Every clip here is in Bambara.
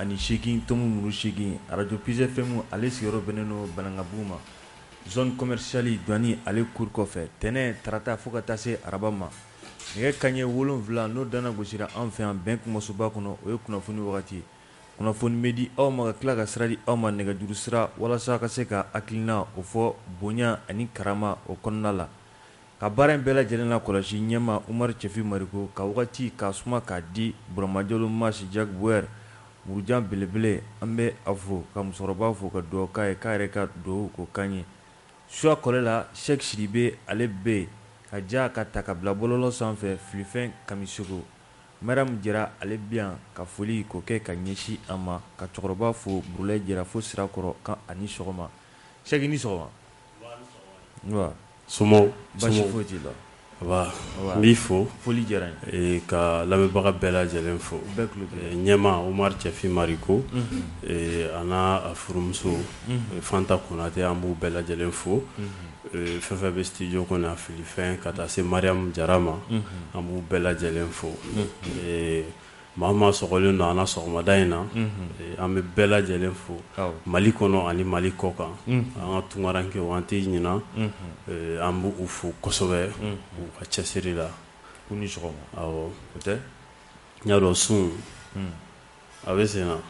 ani seegin tomu muru seegin radio Pise FM ale sigiyɔrɔ bɛnnen don Banangabugu ma zone commerciale douane ale cour kɔfɛ tɛnɛ tarata fo ka taa se araba ma nɛgɛ kaɲɛ 7 n'o dana gosira an fɛ yan bɛn kumasoba kɔnɔ o ye kunnafoni wagati kunnafoni bɛ di aw ma ka tila ka sira di aw ma nɛgɛjuru sira walasa ka se ka hakilina o fɔ bonya ani karama o kɔnɔna la ka baara in bɛɛ lajɛlen la kɔlɔsi ɲɛma Umaru Cɛfi Mariko ka wagati ka suma k'a di Buramajalo Masi Jack Bauer murujan belebele an bɛ a fo ka musokɔrɔba fo ka dugawu k'a ye k'a yɛrɛ ka dugawu ko kan ye suwa kɔlɛ la Sheikh Sidibe ale bɛ yen ka ja ka ta ka bila bɔlɔlɔ sanfɛ filifɛn Kamisogo Mariam Jara ale bɛ yan ka foli k'o kɛ ka ɲɛsin a ma ka cɛkɔrɔba fo Burulɛ Jara fo Sirakɔrɔ kan ani sɔgɔma Sheikh ni sɔgɔma wa Somo basi foyi t'i la wa n b'i fo foli diyara n ye ka lamɛnbaga bɛɛ lajɛlen fo bɛɛ tulo b'i la ɲɛma Umaru Cɛfi Mariko a n'a furumuso Fanta Konate an b'u bɛɛ lajɛlen fo fɛn fɛn bɛ studio kɔnɔ a filifɛn ka taa se Mariam Jara ma an b'u bɛɛ lajɛlen fo maa maa sɔgɔlen don an na sɔgɔmada in na an bɛ bɛɛ lajɛlen fo Mali kɔnɔ ani Mali kɔ kan an ka tunkarankew an tɛ ɲina an b'u fo kosɛbɛ u ka cɛsiri la k'u ni sɔgɔma awɔ o tɛ n y'a dɔn sun a bɛ sen na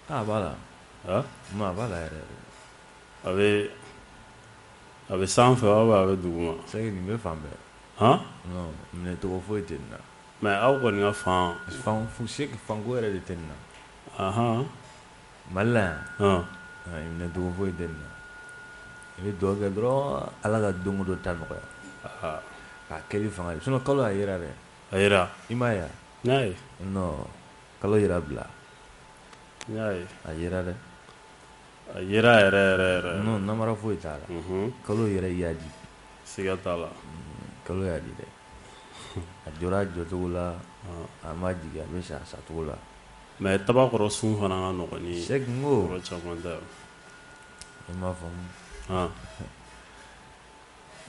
a b'a la a b'a la yɛrɛ a bɛ sanfɛ wa a bɛ duguma Sheikh nin bɛ fan bɛɛ han non minɛ tɔgɔ foyi tɛ nin na mais aw kɔni ka fan Sheikh fanko yɛrɛ de tɛ nin na Mali la han yan minɛ tɔgɔ foyi tɛ nin na i bɛ dugawu kɛ dɔrɔn Ala ka don o don ta nɔgɔya k'a kɛli fanga ye sinon kalo a yera dɛ a yera i m'a ye n y'a ye non kalo yera bila n y'a ye a yera dɛ a yera yɛrɛ non namara foyi t'a la kalo yɛrɛ y'a di siga t'a la kalo y'a di dɛ a jɔra a jɔcogo la a ma jigin a bɛ sa a sacogo la mais tabakɔrɔ sun fana ka nɔgɔn ni Sheikh n ko yɔrɔ caman ta i m'a faamu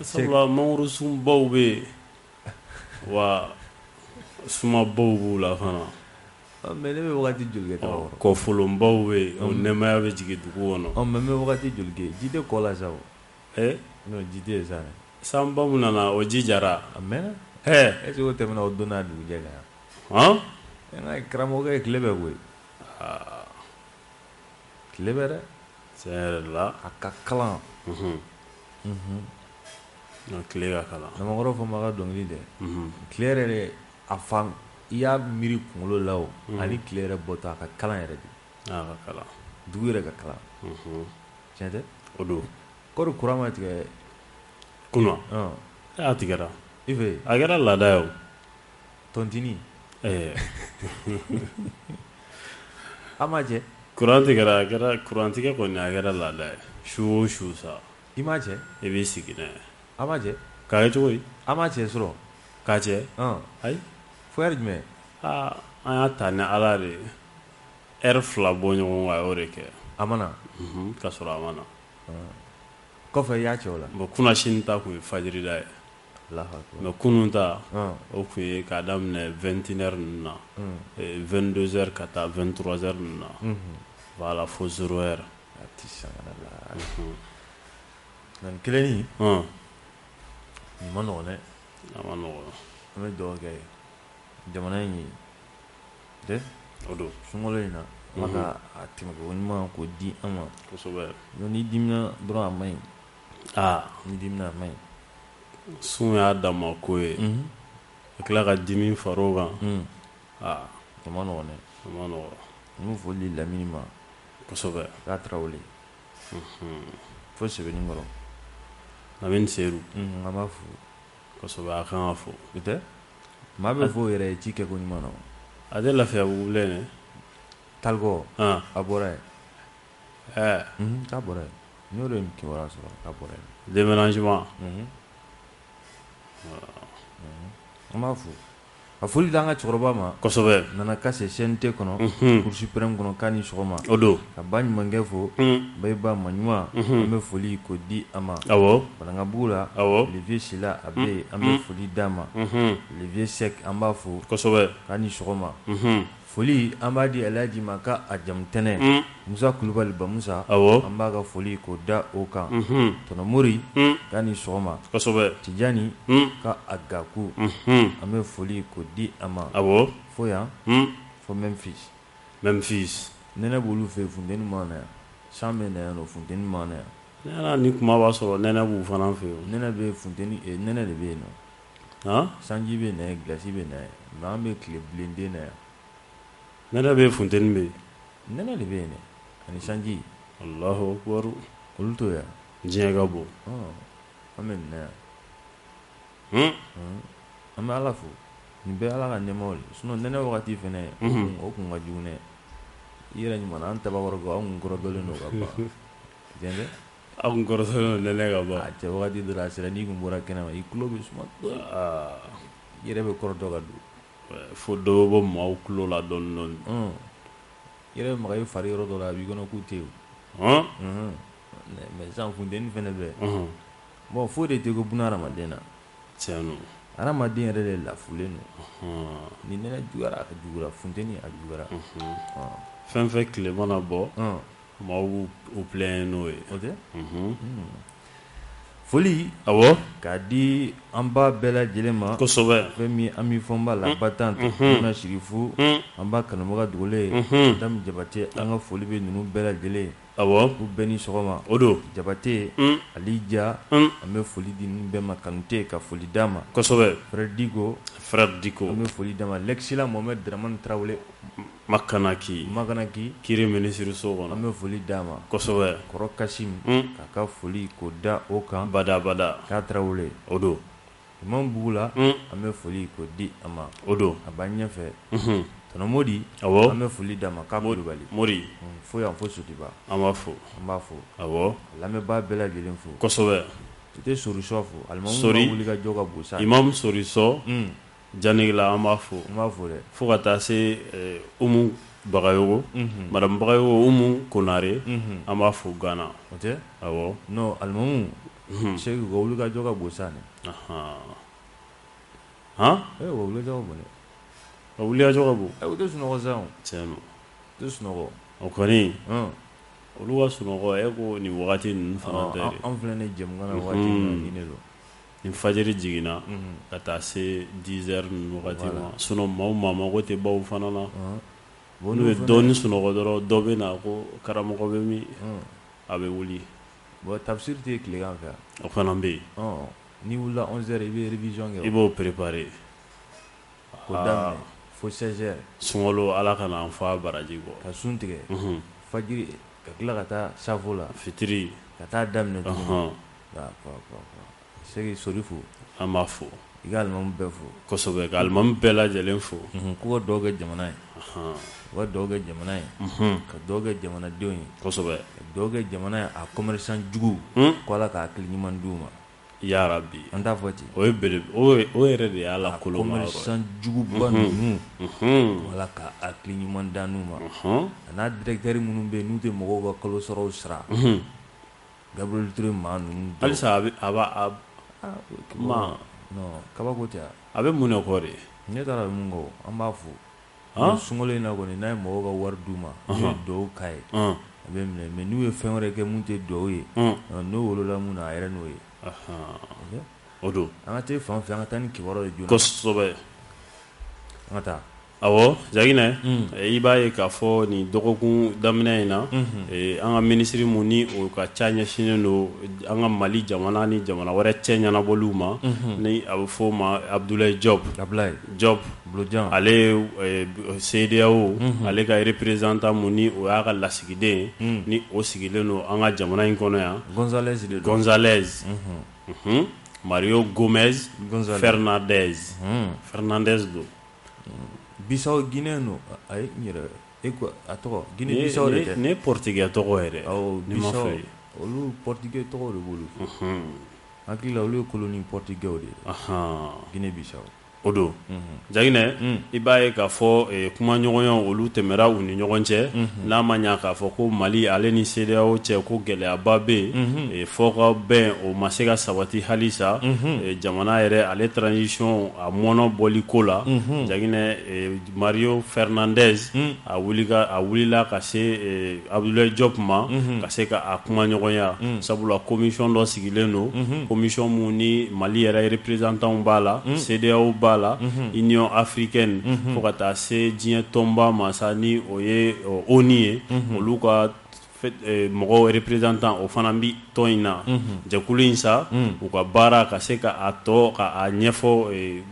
sabula mangoro sunbaw bɛ yen wa sumabaw b'u la fana mais ne bɛ wagati joli kɛ tabakɔrɔ kɔfolonbaw bɛ yen o nɛmaya bɛ jigin dugu kɔnɔ mais n bɛ wagati joli kɛ ji tɛ kɔ la sa o non ji tɛ yen sa dɛ sanba min nana o ji jara a mɛnna est-ce que o tɛmɛna o don n'a dugujɛ kan n ka karamɔgɔkɛ ye tile bɛ koyi tile bɛ dɛ tiɲɛ yɛrɛ la a ka kalan tile ka kalan namakɔrɔ fɔ ma ka dɔnkili dɛ tile yɛrɛ de a fan i y'a miiri kunkolo la o ani tile yɛrɛ bɔtɔ a ka kalan yɛrɛ de a ka kalan dugu yɛrɛ ka kalan tiɲɛ tɛ o don kɔri kuran ma tigɛ kunna a tigɛra i fɛ a kɛra laada ye o tɔntini a ma cɛ kuran tigɛra a kɛra kurantigɛ kɔni a kɛra laada ye su o su sa i ma cɛ i b'i sigi n'a ye a ma cɛ k'a kɛ cogo di a ma cɛ sɔrɔ k'a cɛ ayi fo yɛrɛ jumɛn an y'a ta ni ala de ye ɛri 2 bɔ ɲɔgɔn kan a y'o de kɛ a mana k'a sɔrɔ a mana kɔfɛ i y'a cɛ o la bon kunna sini ta kun ye fajirida ye mais kunun ta o kun ye k'a daminɛ 21h ninnu na 22h ka taa 23h ninnu na voilà fo 0h a ti sangana la nin kelenni nin ma nɔgɔn dɛ a ma nɔgɔn an bɛ dugawu kɛ jamana in ye dɛ o don sunkalo in na Ala ka a tɛmɛko ɲuman k'o di an ma kosɛbɛ ni dimina dɔrɔn a man ɲi ni dimina a man ɲi sun y'a dama ko ye ka tila ka dimi far'o kan a ma nɔgɔn dɛ a ma nɔgɔn n b'o foli Lamini ma kosɛbɛ k'a Tarawele fo Sɛbɛninkɔrɔ Lamini Seyidu an b'a fo kosɛbɛ a kan ka fo o tɛ maa bɛ fo yɛrɛ ci kɛ ko ɲuman na a tɛ Lafiyabugu bilen dɛ Talikɔ a bɔra yen k'a bɔra yen n y'o de kibaruya sɔrɔ k'a bɔra yen déménagement an b'a fo a foli d'an ka cɛkɔrɔba ma kosɛbɛ Nana Kase CNT kɔnɔ Cour suprême kɔnɔ k'a ni sɔgɔma o don ka ba ɲumankɛ fo Bayiba Maɲuma an bɛ foli k'o di a ma awɔ Banangabugu la Olivier Sila a bɛ yen an bɛ foli d'a ma Olivier Sek an b'a fo kosɛbɛ k'a ni sɔgɔma foli an b'a di Alhaji ma ka a jamu tɛnɛ Musa Kulubali Bamusa awɔ an b'a ka foli k'o da o kan Tɔnɔ Mori k'a ni sɔgɔma kosɛbɛ Tijani ka a gaku an bɛ foli k'o di a ma awɔ fo yan fo Memphis nɛnɛ b'olu fɛ yen funteni ma na yan san bɛ na yan nɔ funteni ma na yan nɛnɛ ni kuma b'a sɔrɔ nɛnɛ b'u fana fɛ yen nɛnɛ bɛ funteni nɛnɛ de bɛ yen nɔ sanji bɛ na yen gilasi bɛ na yen mais an bɛ tile bilenden na yan nɛnɛ bɛ funteni bɛ yen nɛnɛ de bɛ yen dɛ ani sanji Allahu akbar olu to yan diɲɛ ka bon an bɛ nin na yan an bɛ Ala fo nin bɛɛ Ala ka nɛɛmaw de sinon nɛnɛ wagati fɛnɛ o kun ka jugu dɛ i yɛrɛ ɲuman an tabakɔrɔ an kun kɔrɔdɔlen don ka ban tiɲɛ tɛ aw kun kɔrɔtɔlen don nɛnɛ ka ban a cɛ wagati dɔ la a sera n'i kun bɔra kɛnɛma i tulo bɛ suma dɔɔni i yɛrɛ bɛ kɔrɔtɔ ka don fo dɔ bɛ bɔ maaw tulo la dɔɔni dɔɔni i yɛrɛ bɛ maga i fari yɔrɔ dɔ la a b'i kɔnɔ k'u tɛ yen mais sisan funteni fɛnɛ bɛ bon foyi de tɛ ko buna hadamaden na tiɲɛ don hadamaden yɛrɛ de lafulen don ni nɛnɛ juguyara a juguyara funteni a juguyara fɛn fɛn tile mana bɔ maaw b'u plaigner n'o ye o tɛ foli awɔ k'a di an ba bɛɛ lajɛlen ma kosɛbɛ fɛn min an bɛ fɔ n b'a la batan Muna Sirifu an b'a kanubaga dogolen Adamu Jabate an ka foli bɛ ninnu bɛɛ lajɛlen awɔ k'u bɛɛ ni sɔgɔma o don Jabate Ali Ja an bɛ foli di ninnu bɛɛ ma Kanute ka foli d'a ma kosɛbɛ Frère Diko Diko an bɛ foli d'a ma l'excellent Mohamed Dramane Traoré Makanaki kiri minisiri so kɔnɔ an bɛ foli d'a ma kosɛbɛ Kɔrɔ Kasim k'a ka foli k'o da o kan bada k'a Traoré o don Imam Bugula an bɛ foli k'o di a ma o don a b'an ɲɛfɛ Tɔnɔ Modi awɔ an bɛ foli d'a ma k'a Kulubali Mori fo yan fo Sotiba an b'a fo an b'a fo awɔ lamɛnbaa bɛɛ lajɛlen fo kosɛbɛ i tɛ Sorisɔ fo alimamu ka wuli ka jɔ ka bon sa Imam Sorisɔ Janigila an b'a fo an b'a fo dɛ fo ka taa se Umu Bagayogo Madame Bagayogo Umu Konare an b'a fo Gana o tɛ awɔ non alimamu Seku ka wuli ka jɔ ka bon sa dɛ han ka wuli ka jɔ ka bon dɛ ka wuli ka jɔ ka bon o tɛ sunɔgɔ sa o tiɲɛ don tɛ sunɔgɔ o kɔni olu ka sunɔgɔ e ko nin wagati ninnu fana tɛ dɛ an filɛ nin jamukan na wagati min na nin de don ni fajiri jiginna ka taa se 10 heures ninnu wagati ma sinon maaw mago tɛ baw fana na n'u ye dɔɔni sunɔgɔ dɔrɔn dɔ bɛ na ko karamɔgɔ bɛ min a bɛ wuli bon tafsir tɛ tilegan fɛ o fana bɛ yen n'i wulila 11 heures i bɛ révision kɛ i b'o préparer k'o daminɛ fo 16 heures sunkalo ala ka na an fa baraji kɔ ka sun tigɛ fajiri ka tila ka taa safo la fitiri ka taa daminɛ tuguni Segi Sorifu an b'a fo i ka alimamu bɛɛ fo kosɛbɛ ka alimamu bɛɛ lajɛlen fo k'u ka dugawu kɛ jamana ye u ka dugawu kɛ jamana ye ka dugawu kɛ jamanadenw ye kosɛbɛ ka dugawu kɛ jamana ye a commerçant jugu ko Ala ka hakili ɲuman d'u ma ya Rabbi an t'a fɔ ten o ye o yɛrɛ de y'a la kolon ma commerçant juguba ninnu ko Ala ka hakili ɲuman da n'u ma a n'a directeur minnu bɛ yen n'u tɛ mɔgɔw ka kalo saraw sara Gabriel Touré maa ninnu halisa a b'a non kabako tɛ a bɛ mun de kɔ de ne taara mun kɔ an b'a fo sunkalo in na kɔni n'a ye mɔgɔw ka wari d'u ma n'u ye dugawu k'a ye a bɛ minɛ mais n'u ye fɛn wɛrɛ kɛ mun tɛ dugawu ye n'o wolola mun na a yɛrɛ n'o ye o don an ka taa fan fɛ an ka taa ni kibaruya ye joona kosɛbɛ an ka taa awɔ Jaginɛ i b'a ye k'a fɔ nin dɔgɔkun daminɛ in na an ka minisiri mun ni o ka ca ɲɛsinnen don an ka Mali jamana ni jamana wɛrɛ cɛ ɲɛnabɔliw ma ni a bɛ fɔ o ma Abdoulaye Diop Bulojan ale CEDEAO ale ka représentant mun ni o y'a ka lasigiden ni o sigilen don an ka jamana in kɔnɔ yan Gonzalez Mario Gomez Fernandes don Bissau Guinée no ay n yɛrɛ a tɔgɔ Guinée Bissau de tɛ ne portugais tɔgɔ yɛrɛ ni ma fɛ olu portugais tɔgɔ de b'olu hakili la olu ye colonie portugais de Guinée Bissau o don Jaginɛ i b'a ye k'a fɔ kuma ɲɔgɔnya olu tɛmɛra u ni ɲɔgɔn cɛ n'a ma ɲa k'a fɔ ko Mali ale ni CEDEAO cɛ ko gɛlɛyaba bɛ yen fɔ ka bɛn o ma se ka sabati halisa jamana yɛrɛ ale transition a mɔnɔ bɔli ko la Jaginɛ Mario Fernandes a wulila ka se Abdoulaye Diop ma ka se ka a kuma ɲɔgɔnya sabula commission dɔ sigilen don commission mun ni Mali yɛrɛ représentant b'a la CEDEAO b'a la Union africaine fo ka taa se diɲɛ tɔnba ma sa ni o ye ONU ye olu ka mɔgɔw représentant o fana bi tɔn in na jɛkulu in sa u ka baara ka se ka a tɔ ka a ɲɛfɔ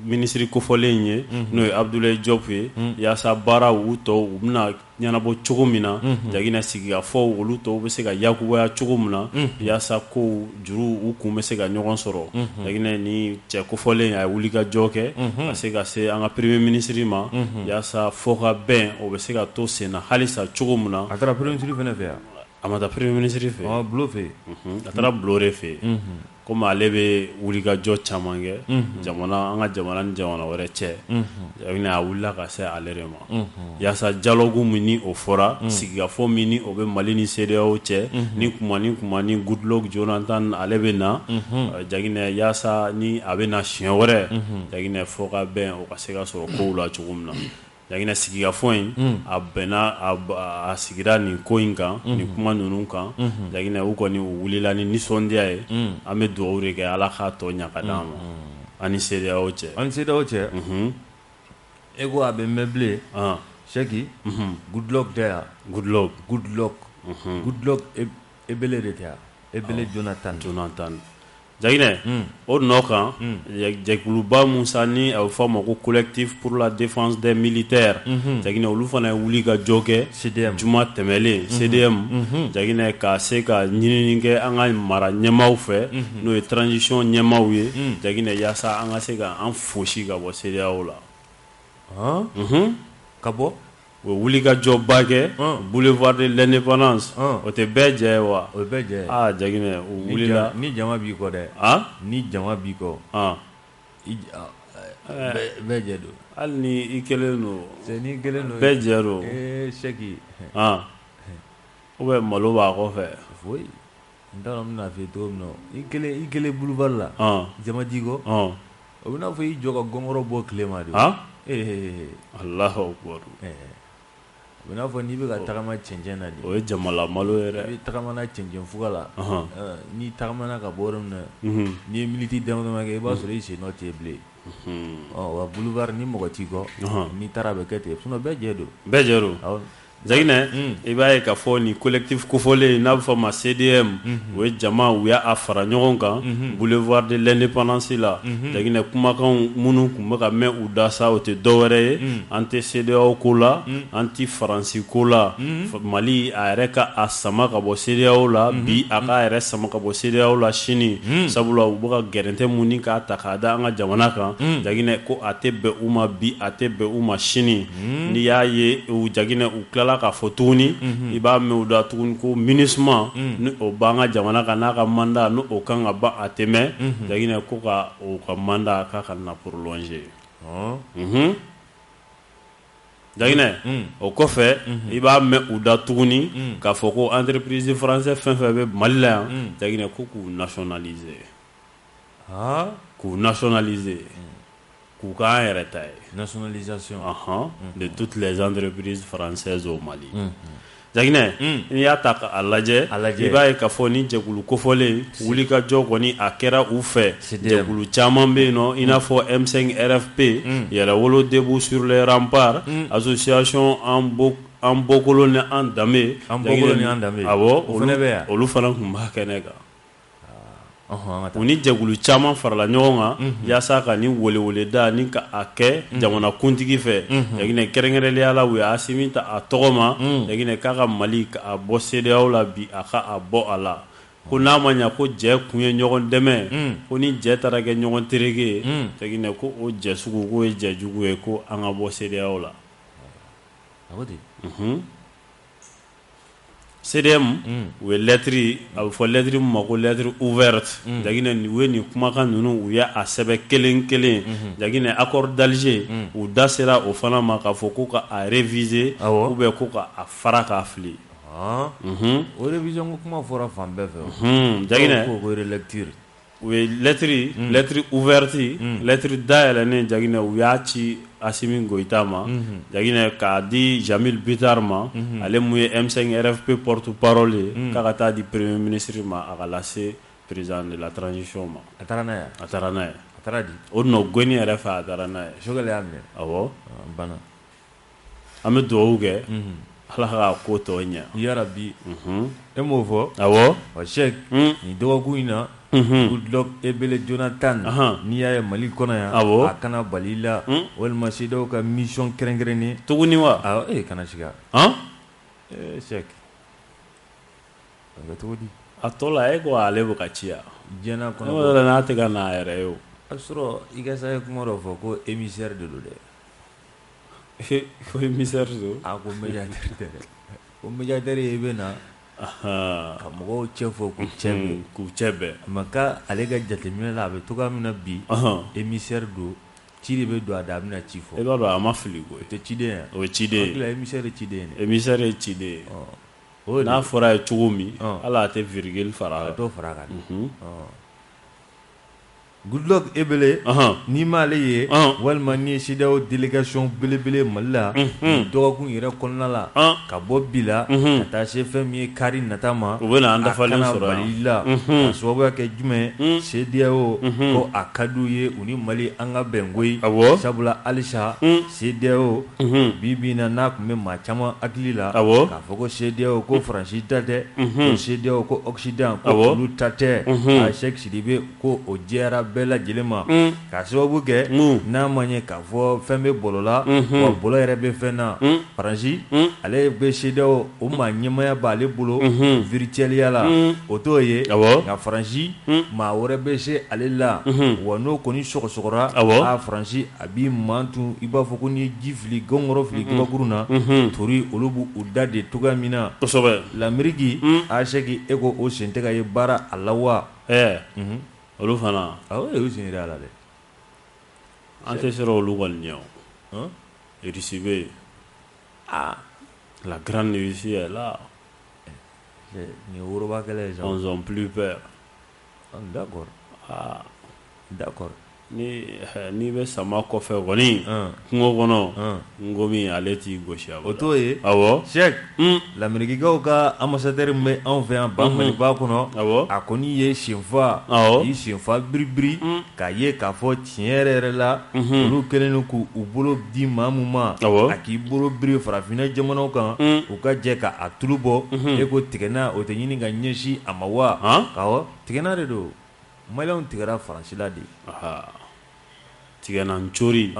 ministre kofɔlen in ye n'o ye Abdoulaye Diop ye yaasa baara u tɔ u bɛna ɲɛnabɔ cogo min na Jaginɛ sigikafɔw olu tɔw bɛ se ka yakubaya cogo min na yaasa ko juru u kun bɛ se ka ɲɔgɔn sɔrɔ Jaginɛ ni cɛ kofɔlen a ye wulikajɔ kɛ ka se an ka premier ministre ma yaasa fɔ ka bɛn o bɛ se ka to sen na halisa cogo min na a taara premier ministre fɛnɛ fɛ a ma taa premier ministre fɛ Bulo fɛ a taara Bulo de fɛ komi ale bɛ wulikajɔ caman kɛ an ka jamana ni jamana wɛrɛ cɛ Jaginɛ a wulila ka se ale de ma yaasa dialogue min ni o fɔra sigikafɔ min ni o bɛ Mali ni CEDEAO cɛ ni kuma ni Goodluck Jonathan ale bɛ na Jaginɛ yaasa ni a bɛ na siɲɛ wɛrɛ Jaginɛ fɔ ka bɛn o ka se ka sɔrɔ kow la cogo min na Jaginɛ sigikafɔ in a bɛnna a sigira nin ko in kan nin kuma ninnu kan Jaginɛ u kɔni u wulila ni nisɔndiya ye an bɛ dugawu de kɛ Ala k'a tɔ ɲa ka d'an ma ani CEDEAO cɛ e ko a bɛ meublé Cheick Goodluck tɛ ya Goodluck Ebele de tɛ ya Ebele Jonathan Jaginɛ o nɔ kan jɛkuluba Musa ni a bɛ fɔ a ma ko collectif pour la défense des militaires Jaginɛ olu fana ye wuli ka jɔ kɛ juma tɛmɛlen CDM Jaginɛ ka se ka ɲinini kɛ an ka mara ɲɛmaaw fɛ n'o ye transition ɲɛmaaw ye Jaginɛ yaasa an ka se ka an fosi ka bɔ CEDEAO la ka bɔ o wuli ka jɔba kɛ boulevard de l'indépendance o tɛ bɛɛ jɛ wa o bɛɛ jɛ Jaginɛ o wulila ni jama b'i kɔ dɛ ni jama b'i kɔ bɛɛ jɛ don hali ni i kelen don ni kelen don bɛɛ jɛ don Cheick ou bien malo b'a kɔfɛ foyi n t'a dɔn n bɛna f'i ye cogo min na i kelen boulevard la jama t'i kɔ o bɛ n'a fɔ i jɔ ka gɔngɔrɔ bɔ tile ma de Allahu akbar o bɛ n'a fɔ n'i bɛ ka tagama cɛncɛn na de o ye jamala malo yɛrɛ i bɛ tagama na cɛncɛn fuga la n'i tagamana ka bɔ yɔrɔ min na n'i ye miniti dama kɛ i b'a sɔrɔ i sen nɔ tɛ bilen wa boulevard ni mɔgɔ t'i kɔ n'i taara a bɛ kɛ ten sinon bɛɛ jɛ don Jaginɛ i b'a ye k'a fɔ nin collectif kofɔlen n'a bɛ fɔ ma CDM o ye jama u y'a fara ɲɔgɔn kan boulevard de l'indépendance la Jaginɛ kumakan minnu tun bɛ ka mɛn u da sa o tɛ dɔwɛrɛ ye an tɛ CEDEAO ko la an tɛ Faransi ko la Mali a yɛrɛ ka a sama ka bɔ CEDEAO la bi a k'a yɛrɛ sama ka bɔ CEDEAO la sini sabula u bɛ ka gɛrɛntɛ mun ni k'a ta k'a da an ka jamana kan Jaginɛ ko a tɛ bɛn u ma bi a tɛ bɛn u ma sini n'i y'a ye Jaginɛ u tilala k'a fɔ tuguni i b'a mɛn u da tuguni ko MINUSMA ni o b'an ka jamana kan n'a ka mandat n'o kan ka ban a tɛ mɛn Jaginɛ ko ka o ka mandat k'a ka na prolonger Jaginɛ o kɔfɛ i b'a mɛn u da tuguni k'a fɔ ko entreprise française fɛn fɛn bɛ Mali la yan Jaginɛ ko k'u nationaliser k'u k'an yɛrɛ ta ye nationalisation de toutes les entreprises françaises au Mali Jaginɛ n'i y'a ta k'a lajɛ i b'a ye k'a fɔ ni jɛkulu kofɔlen wulikajɔ kɔni a kɛra u fɛ jɛkulu caman bɛ yen nɔ i n'a fɔ M5 RFP yɛrɛwolo debout sur les remparts association an bɔkolo ni an danbe awɔ olu fana tun b'a kɛnɛ kan u ni jɛkulu caman farala ɲɔgɔn kan yaasa ka ni weleweleda ni ka a kɛ jamanakuntigi fɛ Jaginɛ kɛrɛnkɛrɛnnenya la u ye Asimi ta a tɔgɔ ma Jaginɛ k'a ka Mali k'a bɔ CEDEAO la bi a ka a bɔ a la ko n'a ma ɲa ko jɛ kun ye ɲɔgɔn dɛmɛ ko ni jɛ taara kɛ ɲɔgɔn tereke ye Jaginɛ ko o jɛ sugu k'o ye jɛ jugu ye ko an ka bɔ CEDEAO la CDM u ye lettre a bɛ fɔ lettre min ma ko lettre ouverte Jaginɛ u ye nin kumakan ninnu u ye a sɛbɛn kelen kelen Jaginɛ accord d'Alger u da sera o fana ma k'a fɔ ko ka a réviser ou bien ko ka a fara k'a fili o révision ko kuma fɔra fan bɛɛ fɛ Jaginɛ ko relecture u ye lettre ouverte lettre dayɛlɛnen Jaginɛ u y'a ci Assimi Goïta ma Jaginɛ k'a di Jamil Bitar ma ale mun ye M5 RFP porte-parole ye k'a ka taa di premier ministre ma a ka lase président de la transition ma a taara n'a ye a taara n'a ye a taara di o nɔ Goni yɛrɛ fɛ a taara n'a ye Sogɛlɛ y'a minɛ awɔ banna an bɛ dugawu kɛ Ala ka ko tɔ ɲɛ yarabi e m'o fɔ awɔ wa Cheikh nin dɔgɔkun in na Goodluck Ebele Jonathan n'i y'a ye Mali kɔnɔ yan a kana bali la walima CEDEAO ka mission kɛrɛnkɛrɛnnen tuguni wa kana siga Cheikh a cogo di a tɔ la e ko ale bɛ ka ci ya diɲɛ kɔnɔ n'a tɛ ka n'a yɛrɛ ye o a sɔrɔ i ka sa ye kuma dɔ fɔ ko émissaire de don dɛ ko émissaire do a ko médiateur tɛ dɛ ko médiateur ye i bɛ na ka mɔgɔw cɛ fɔ k'u cɛ bɛn mais ka ale ka jateminɛ la a bɛ togoya min na bi émissaire do ci de bɛ don a da a bɛna ci fɔ e b'a dɔn a ma fili koyi o tɛ ciden ye o ye ciden ye émissaire ye ciden ye émissaire ye ciden ye n'a fɔra ye cogo min hali a tɛ virgule fara a t'o fara a kan Goodluck Ebele n'i m'ale ye walima n'i ye CEDEAO délégation belebele Mali la dɔgɔkun yɛrɛ kɔnɔna la ka bɔ bi la ka taa se fɛn min ye kari nata ma u bɛna an dafalen sɔrɔ yan Mali la ka sababuya kɛ jumɛn CEDEAO ko a ka d'u ye u ni Mali an ka bɛn koyi sabula halisa CEDEAO bi bi in na n'a tun bɛ maa caman hakili la k'a fɔ ko CEDEAO ko Faransi ta tɛ ko CEDEAO ko Occident ko olu ta tɛ a Cheikh Sidibe ko o jɛra bɛɛ lajɛlen ma k'a sababu kɛ n'a ma ɲɛ k'a fɔ fɛn bɛ bɔlɔ la wa bɔlɔ yɛrɛ bɛ fɛn na Faransi ale bɛ CEDEAO o maa ɲɛmaya b'ale bolo virtuelle la o t'o ye nka Faransi maa wɛrɛ bɛ se ale la wa n'o kɔni sɔgɔsɔgɔra Faransi a b'i mantu i b'a fɔ ko n'i ye ji fili gɔngɔrɔ fili kabakuru na tori olu b'u da de togoya min na l'Amérique a Cheikh e ko o sen tɛ ka ye baara a la wa olu fana olu sen yɛrɛ a la dɛ an tɛ sera olu kɔni ɲɛ o Russie bɛ yen la grande Russie est là nin ye woroba kɛlɛ ye ils ont plus peur d'accord d'accord n'i bɛ sama kɔfɛ kɔni kungo kɔnɔ Ngomi ale t'i gosi a o t'o ye Cheikh l'Américain ka ambassadeur min bɛ anw fɛ yan ba Maliba kɔnɔ a kɔni ye senfa i senfa biribiri k'a ye k'a fɔ tiɲɛ yɛrɛ yɛrɛ la olu kɛlen don k'u bolo di maa min ma a k'i bolo biri farafinna jamanaw kan u ka jɛ k'a tulu bɔ e ko tigɛna o tɛ ɲini ka ɲɛsin a ma wa awɔ tigɛna de don Maliyɛnw tigɛra Faransi la de tigɛna ncori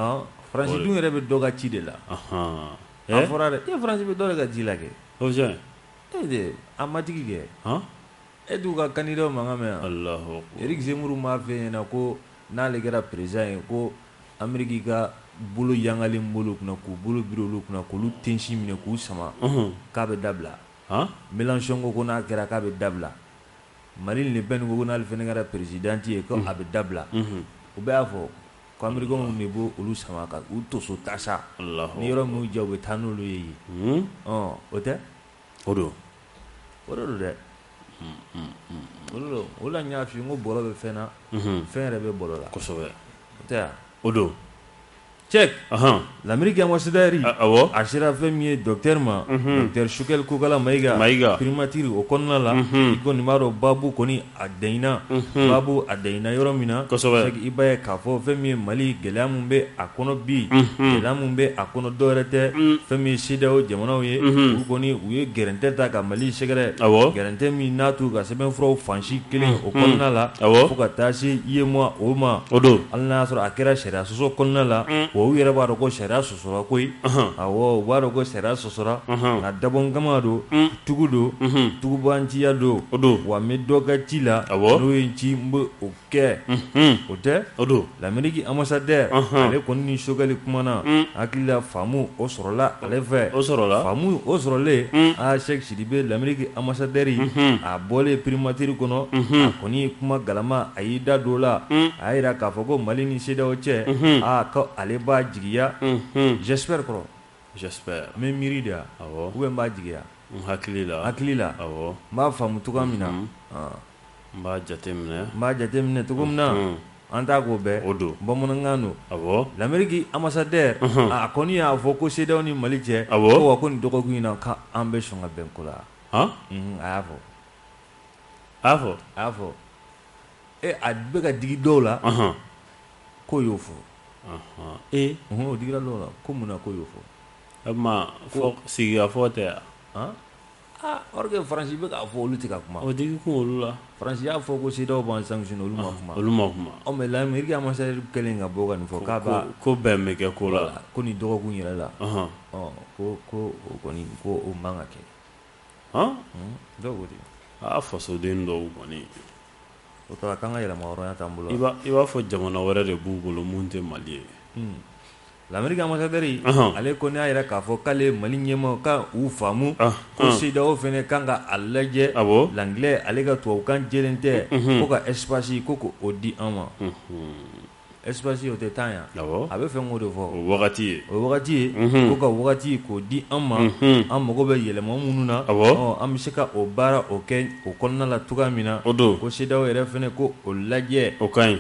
Faransi dun yɛrɛ bɛ dɔ ka ci de la a fɔra dɛ Faransi bɛ dɔ de ka ci la kɛ a matigi kɛ e t'u ka candidat mankan mɛn yan Eric Zemmour m'a fɛ ɲɛna ko n'ale kɛra président ye ko Amérique ka bolo yangalen bolo kunna k'u bolo biri olu kunna k'olu tensi minɛ k'u sama k'a bɛ dabila Mélenchon ko n'a kɛra k'a bɛ dabila Marine Le Pen ko n'ale fɛnɛ kɛra président ye ko a bɛ dabila u bɛɛ y'a fɔ ko Américains de b'o olu sama ka u toso tasa ni yɔrɔ minnu jɛ u bɛ taa n'olu ye yen o tɛ o don dɛ o la n y'a f'i ye n ko bɔlɔ bɛ fɛn na fɛn yɛrɛ bɛ bɔlɔ la kosɛbɛ o tɛ yan o don Cheikh l'Amérique ambassadeur a sera fɛn min ye docteur ma docteur Shukel Kokala Mayiga primature o kɔnɔna la i kɔni b'a dɔn babu kɔni a dɛɲina babu a dɛɲina yɔrɔ min na Cheikh i b'a ye k'a fɔ fɛn min ye Mali gɛlɛya min bɛ a kɔnɔ bi gɛlɛya min bɛ a kɔnɔ dɔwɛrɛ tɛ fɛn min ye CEDEAO jamanaw ye olu kɔni u ye gɛrɛntɛ ta ka Mali sɛgɛrɛ gɛrɛntɛ min n'a to ka sɛbɛnfuraw fansi kelen o kɔnɔna la fo ka taa se IEMOA o ma hali n'a y'a sɔrɔ a kɛra sariya sɔsɔ kɔnɔna la u yɛrɛ b'a dɔn ko sariya sɔsɔra koyi awɔ u b'a dɔn ko sariya sɔsɔra nka dabɔnkama don tugu don tugubanciya don wa n bɛ dɔ ka ci la n'o ye n ci n bɛ o kɛ o tɛ l'Amérique ambassadeur ale kɔni ni Choguel kumana hakili la faamu o sɔrɔla ale fɛ faamu o sɔrɔlen Cheikh Sidibe l'Amérique ambassadeur a bɔlen primature kɔnɔ a kɔni kuma galama a y'i da don la a y'a jira k'a fɔ ko Mali ni CEDEAO cɛ ko ale b'a jigiya j'espère kɔrɔ j'espère n bɛ miiri de ya ou bien n b'a jigiya hakili la n b'a faamu cogoya min na n b'a jateminɛ cogo min na an t'a k'o bɛɛ bamanankan don l'Amérique ambassadeur a kɔni y'a fɔ ko CEDEAO ni Mali cɛ ko wa ko nin dɔgɔkun in na k'an bɛ sɔn ka bɛn ko la a y'a fɔ a bɛ ka digi dɔw la ko y'o fɔ o digira dɔw la ko mun na ko y'o fɔ fɔ sigikafɔ tɛ yan or que Faransi bɛ k'a fɔ olu tɛ ka kuma o digi kun olu la Faransi y'a fɔ ko CEDEAO b'an sanctionné olu ma kuma mais l'Amérique ambassadeur kɛlen ka bɔ ka nin fɔ k'a b'a ko bɛn bɛ kɛ ko la ko nin dɔgɔkun yɛrɛ la ko o kɔni ko o man ka kɛ dɔw ko ten fasoden dɔw kɔni o tɔra k'an ka yɛlɛma hɔrɔnya t'an bolo i b'a fɔ jamana wɛrɛ de b'u bolo mun tɛ Mali ye l'Amérique ambassadeur ale kɔni y'a jira k'a fɔ k'ale Mali ɲɛmaw ka u faamu ko CEDEAO fɛnɛ kan ka a lajɛ l'anglais ale ka tubabukan jɛlen tɛ ko ka espace ko k'o di an ma espace o tɛ tan yan a bɛ fɛn k'o de fɔ o wagati ye ko ka wagati k'o di an ma an mago bɛ yɛlɛma minnu na an bɛ se ka o baara o kɛ o kɔnɔna la cogoya min na ko CEDEAO yɛrɛ fɛnɛ ko o lajɛ o ka ɲi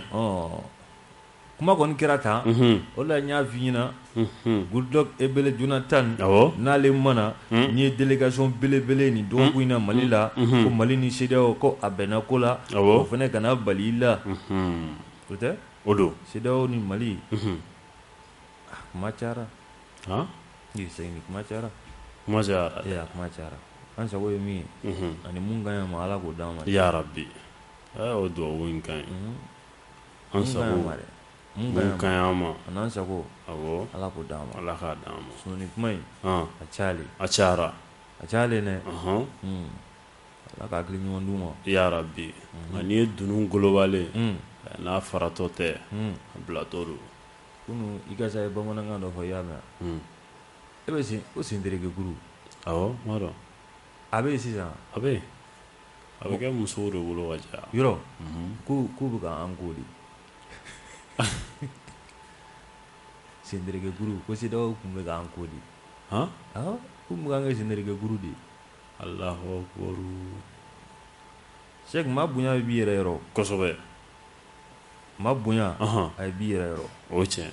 kuma kɔni kɛra tan o la n y'a f'i ɲɛna Goodluck Ebele Jonathan n'ale mana n'i ye délégation belebele nin dɔgɔkun in na Mali la ko Mali ni CEDEAO ko a bɛnna ko la o fɛnɛ kana bali i la o tɛ CEDEAO ni Mali kuma cayara kuma cayara kuma cayara an sago ye min ye ani mun ka ɲi ma Ala k'o d'an ma ya Rabbi o duwawu in ka ɲi an sago mun ka ɲi an ma a n'an sago Ala k'o d'an ma Ala k'a d'an ma sinon nin kuma in a cayalen dɛ Ala ka hakili ɲuman d'u ma ya Rabbi nka n'i ye dunun globalen n'a faratɔ tɛ a bilatɔ don kunu i ka sa ye bamanankan dɔ fɔ i y'a mɛn e bɛ o sentereke kuru m'a dɔn a bɛ yen sisan a bɛ kɛ musow de bolo ka caya yɔrɔ k'u bɛ k'an ko de sentereke kuru ko CEDEAO kun bɛ k'an ko de k'u bɛ k'an kɛ sentereke kuru de Allahu Akbar Cheikh maa bonya bɛ b'i yɛrɛ yɔrɔ kosɛbɛ maa bonya a ye b'i yɛrɛ yɔrɔ o tiɲɛ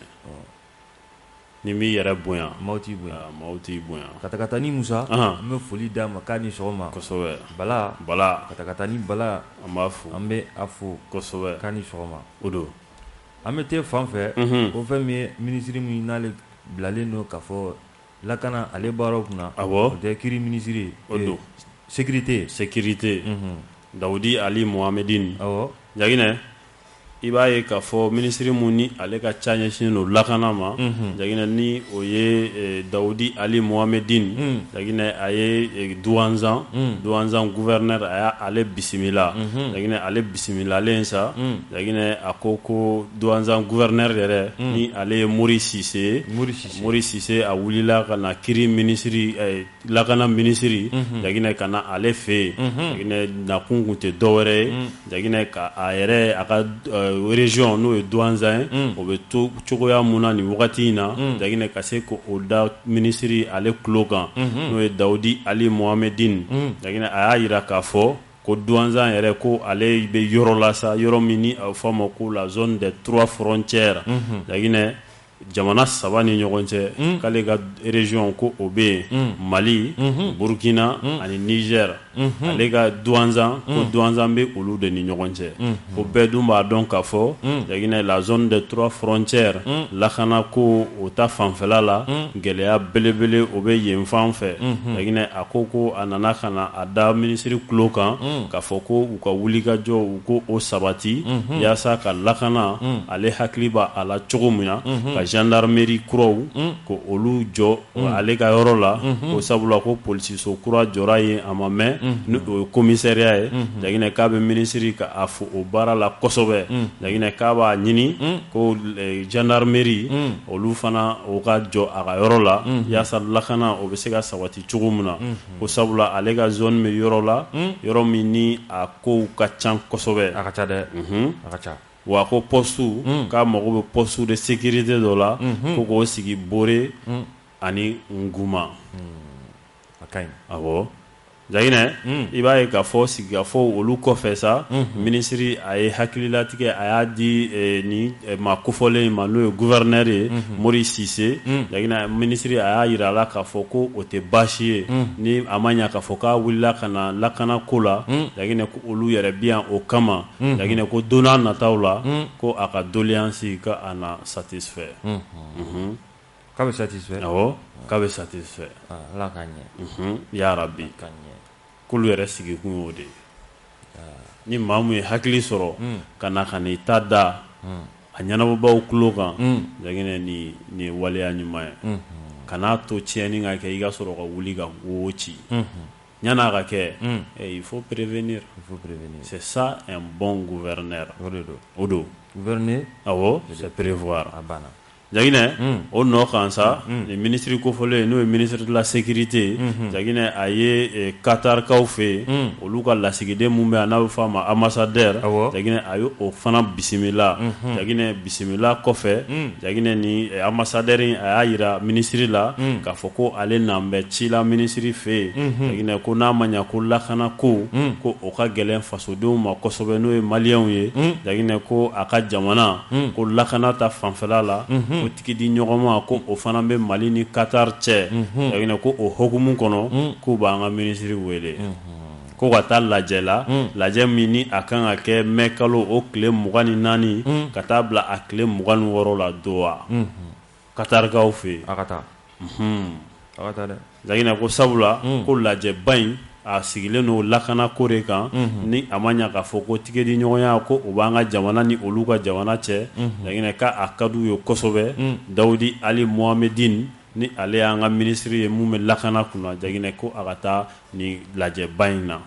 ni m'i yɛrɛ bonya maaw t'i bonya Katakatani Musa an bɛ foli d'a ma k'a ni sɔgɔma kosɛbɛ Bala Katakatani Bala an b'a fo an bɛ a fo kosɛbɛ k'a ni sɔgɔma o don an bɛ te fan fɛ o fɛn min ye minisiri min n'ale bilalen don k'a fɔ lakana ale baaraw kunna o tɛ kiri minisiri o don sécurité Dawudi Ali Mohamedine Jaginɛ i b'a ye k'a fɔ minisiri mun ni ale ka ca ɲɛsin don lakana ma Jaginɛ ni o ye Dawudi Ali Mohamedine Jaginɛ a ye Douanzan gouverneur a y'ale bisimila Jaginɛ ale bisimilalen sa Jaginɛ a ko Douanzan gouverneur yɛrɛ ni ale ye Mori Sise a wulila ka na kiri minisiri lakana minisiri Jaginɛ ka na ale fɛ yen Jaginɛ nakun kun tɛ dɔwɛrɛ ye Jaginɛ ka a yɛrɛ a ka région n'o ye Douanzan ye o bɛ to cogoya mun na nin wagati in na Jaginɛ ka se k'o da minisiri ale tulo kan n'o ye Dawudi Ali Mohamedine Jaginɛ a y'a jira k'a fɔ ko Douanzan yɛrɛ ko ale bɛ yɔrɔ la sa yɔrɔ min ni a bɛ fɔ a ma ko la zone des 3 frontières Jaginɛ jamana 3 ni ɲɔgɔn cɛ k'ale ka région ko o bɛ yen Mali Burkina ani Niger ale ka Douanzan ko Douanzan bɛ olu de ni ɲɔgɔn cɛ o bɛɛ dun b'a dɔn k'a fɔ Jaginɛ la zone des 3 frontières lakana ko o ta fanfɛla la gɛlɛya belebele o bɛ yen fan fɛ Jaginɛ a ko a nana ka na a da minisiri tulo kan k'a fɔ ko u ka wulikajɔ u ko o sabati yaasa ka lakana ale hakili b'a a la cogo min na ka gendarmerie kuraw ko olu jɔ ale ka yɔrɔ la ko sabula ko polisiso kura jɔra yen a ma mɛn ni o ye commissariat ye laginɛ k'a bɛ ministre ka a fo o baara la kosɛbɛ laginɛ k'a b'a ɲini ko gendarmerie olu fana o ka jɔ a ka yɔrɔ la yaasa lakana o bɛ se ka sabati cogo min na ko sabula ale ka zone bɛ yɔrɔ la yɔrɔ min ni a kow ka ca kosɛbɛ a ka ca dɛ a ka ca wa ko poste k'a mago bɛ poste de sécurité dɔ la ko k'o sigi Bore ani Nguma a ka ɲi awɔ Jaginɛ i b'a ye k'a fɔ sigikafɔ olu kɔfɛ sa ministre a ye hakililatigɛ a y'a di ni maa kofɔlen ma n'o ye gouverneur ye Mori Sise Jaginɛ ministre a y'a yira a la k'a fɔ ko o tɛ baasi ye ni a ma ɲɛ k'a fɔ k'a wulila ka na lakana ko la Jaginɛ ko olu yɛrɛ bi yan o kama Jaginɛ ko don n'a nataw la ko a ka doléance ka a na satisfait k'a bɛ satisfait awɔ k'a bɛ satisfait Ala k'a ɲɛ ya Rabbi k'a ɲɛ k'olu yɛrɛ sigikun y'o de ye ni maa mun ye hakili sɔrɔ ka na ka n'i ta da a ɲɛnabɔbaw tulo kan Jaginɛ nin ye waleya ɲuman ye kan'a to tiɲɛni ka kɛ i ka sɔrɔ ka wuli ka wo ci ɲan'a ka kɛ il faut prévenir c'est ça un bon gouverneur o don gouverner awɔ c'est prévoir a banna Jaginɛ o nɔ kan sa ni ministre kofɔlen n'o ye ministre de la sécurité Jaginɛ a ye Katarikaw fɛ yen olu ka lasigiden mun bɛ yan n'a bɛ fɔ a ma ambassadeur Jaginɛ a ye o fana bisimila Jaginɛ bisimila kɔfɛ Jaginɛ ni ambassadeur in a y'a yira ministre la k'a fɔ ko ale n'an bɛ ci la ministre fɛ yen Jaginɛ ko n'a ma ɲɛ ko lakana ko ko o ka gɛlɛn fasodenw ma kosɛbɛ n'o ye maliyɛnw ye Jaginɛ ko a ka jamana ko lakana ta fanfɛla la ko tigi di ɲɔgɔn ma ko o fana bɛ Mali ni Qatar cɛ Jaginɛ ko o hokumu kɔnɔ k'u b'an ka ministre wele ko ka taa lajɛ la lajɛ min ni a kan ka kɛ mai kalo o tile 24 ka taa bila a tile 26 la Doha Qatarikaw fɛ yen a ka taa dɛ Jaginɛ ko sabula ko lajɛba in a sigilen n'o lakana ko de kan ni a ma ɲɛ k'a fɔ ko tigɛdi ɲɔgɔnya ko o b'an ka jamana ni olu ka jamana cɛ Jaginɛ k'a ka d'u ye kosɛbɛ Dawudi Ali Mohamedine ni ale y'an ka ministre ye mun bɛ lakana kunna Jaginɛ ko a ka taa ni lajɛba in na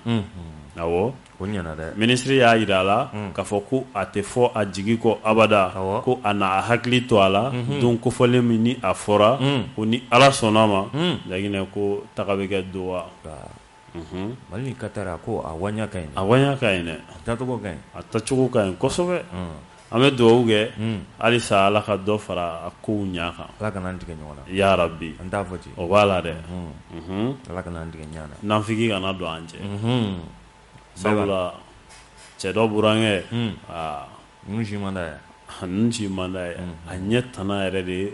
awɔ o ɲɛna dɛ ministre y'a yira a la k'a fɔ ko a tɛ fɔ a jigi kɔ abada ko a n'a hakili to a la don kofɔlen min ni a fɔra ko ni Ala sɔnna ma Jaginɛ ko taga bɛ kɛ Doha Mali ni Qatar a ko a waɲa ka ɲi a waɲa ka ɲi dɛ a tacogo ka ɲi a tacogo ka ɲi kosɛbɛ an bɛ dugawu kɛ halisa Ala ka dɔ fara a kow ɲa kan Ala kana an tigɛ ɲɔgɔn na ya Rabbi an t'a fɔ ten o b'a la dɛ Ala kana an tigɛ ɲɔgɔn na nafiki kana don an cɛ sabula cɛ dɔ burankɛ ninnu si man d'a ye ninnu si man d'a ye a ɲɛ tana yɛrɛ de ye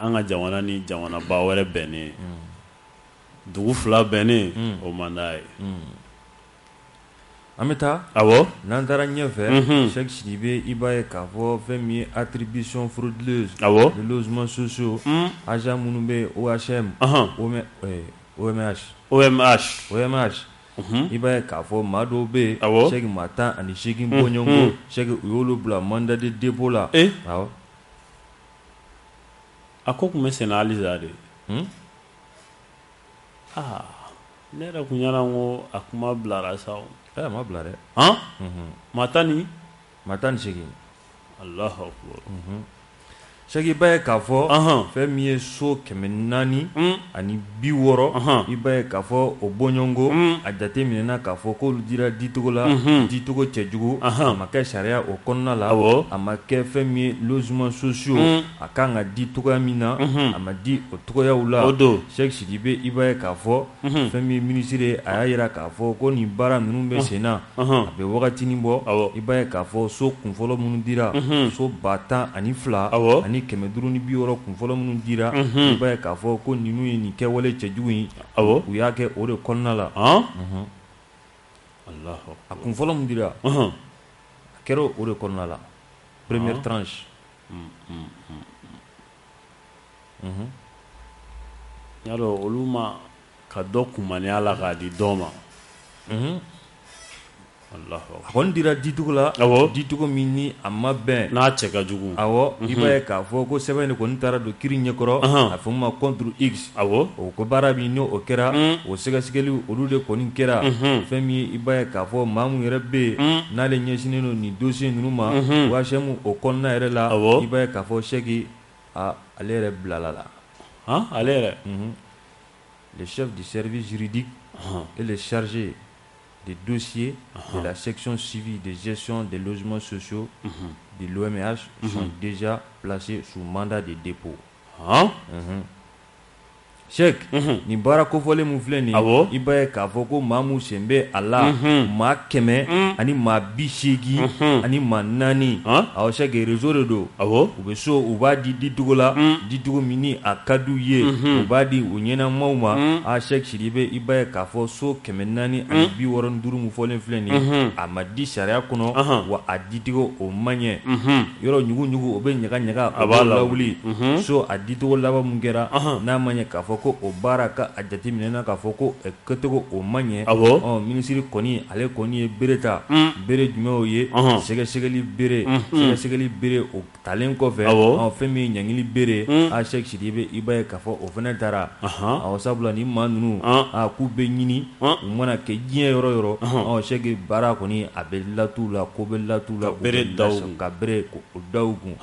an ka jamana ni jamanaba wɛrɛ bɛnnen dugu fila bɛnnen o man d'a ye an bɛ taa awɔ n'an taara ɲɛfɛ Cheikh Sidibe i b'a ye k'a fɔ fɛn min ye attribution frauduleuse awɔ de logements sociaux agent minnu bɛ OHM OMH i b'a ye k'a fɔ maa dɔw bɛ yen Cheikh maa 18 bɔɲɔgɔnko Cheikh u y'olu bila mandat de dépôt la awɔ a ko tun bɛ senna halisa de ne yɛrɛ kun ɲɛna ko a kuma bilara sa a ma bila dɛ maa 18 Allahu akbar Cheikh i b'a ye k'a fɔ fɛn min ye so 460 i b'a ye k'a fɔ o bɔɲɔgɔnko a jate minɛna k'a fɔ k'olu dira dicogo la dicogo cɛjugu a ma kɛ sariya o kɔnɔna la a ma kɛ fɛn min ye logements sociaux a kan ka di cogoya min na a ma di o cogoyaw la Cheikh Sidibe i b'a ye k'a fɔ fɛn min ye ministre ye a y'a jira k'a fɔ ko nin baara ninnu bɛ sen na a bɛ wagatinin bɔ i b'a ye k'a fɔ so kunfɔlɔ minnu dira so 102 ani 560 kunfɔlɔ minnu dira i b'a ye k'a fɔ ko ninnu ye nin kɛwale cɛjugu in u y'a kɛ o de kɔnɔna la a kunfɔlɔ min dira a kɛra o de kɔnɔna la première tranche y'a dɔn olu ma ka dɔ kumaniya la k'a di dɔ ma a kɔni dira ditugu la ditugu min ni a ma bɛn n'a cɛ ka jugu awɔ i b'a ye k'a fɔ ko sɛbɛn de kɔni taara don kiri ɲɛkɔrɔ a fɔ ma contre X o ko baara min n'o kɛra o sɛgɛsɛgɛli olu de kɔni kɛra fɛn min i b'a ye k'a fɔ maa mun yɛrɛ bɛ yen n'ale ɲɛsinnen don nin dossier ninnu ma UHM o kɔnɔna yɛrɛ la i b'a ye k'a fɔ Sɛki ale yɛrɛ bilala la ale yɛrɛ le chef du service juridique et le chargé des dossiers de la section civile de gestion des logements sociaux de l'OMH sont déjà placés sous mandat de dépôt. Cheikh ni baara kofɔlen mun filɛ nin ye i b'a ye k'a fɔ ko maa mun sen bɛ a la maa 100 ani maa 80 ani maa 4 awɔ Cheikh réseau de don u bɛ so u b'a di ditugu la ditugu min ni a ka d'u ye u b'a di u ɲɛnamaw ma Cheikh Sidibe i b'a ye k'a fɔ so 400 ani 65 mun fɔlen filɛ nin ye a ma di sariya kɔnɔ wa a ditigiw o man ɲɛ yɔrɔ ɲugu o bɛ ɲaga ɲaga a b'a lawuli so a ditigiw laban mun kɛra n'a ma ɲɛ k'a fɔ ko o baara ka a jateminɛna k'a fɔ ko kɛcogo o man ɲɛ minisiri kɔni ale kɔni ye bere ta bere jumɛnw ye sɛgɛsɛgɛli bere o talen kɔfɛ fɛn min ye ɲangili bere Cheikh Sidibe i b'a ye k'a fɔ o fana taara sabula ni maa ninnu k'u bɛ ɲini u mana kɛ diɲɛ yɔrɔ yɔrɔ Cheikh baara kɔni a bɛ latu la ko bɛ latu la ka bere o da u kun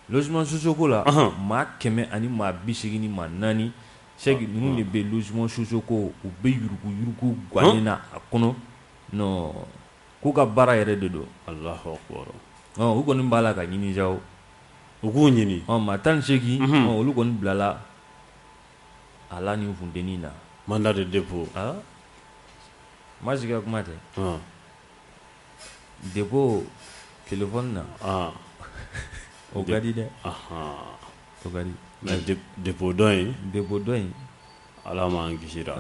logement sociaux ko la maa 100 ani maa 80 ni maa 4 Cheikh ninnu de bɛ logement sociaux ko u bɛ yurugu gannen na a kɔnɔ non k'u ka baara yɛrɛ de don Allahu akbar u kɔni b'a la ka ɲini sa u k'u ɲini maa 18 olu kɔni bilala a la ni funteni na mandat de dépôt ma sigi ka kuma tɛ dépôt téléphone na o ka di dɛ o ka di mais dépôt dɔ in ala m'an kisira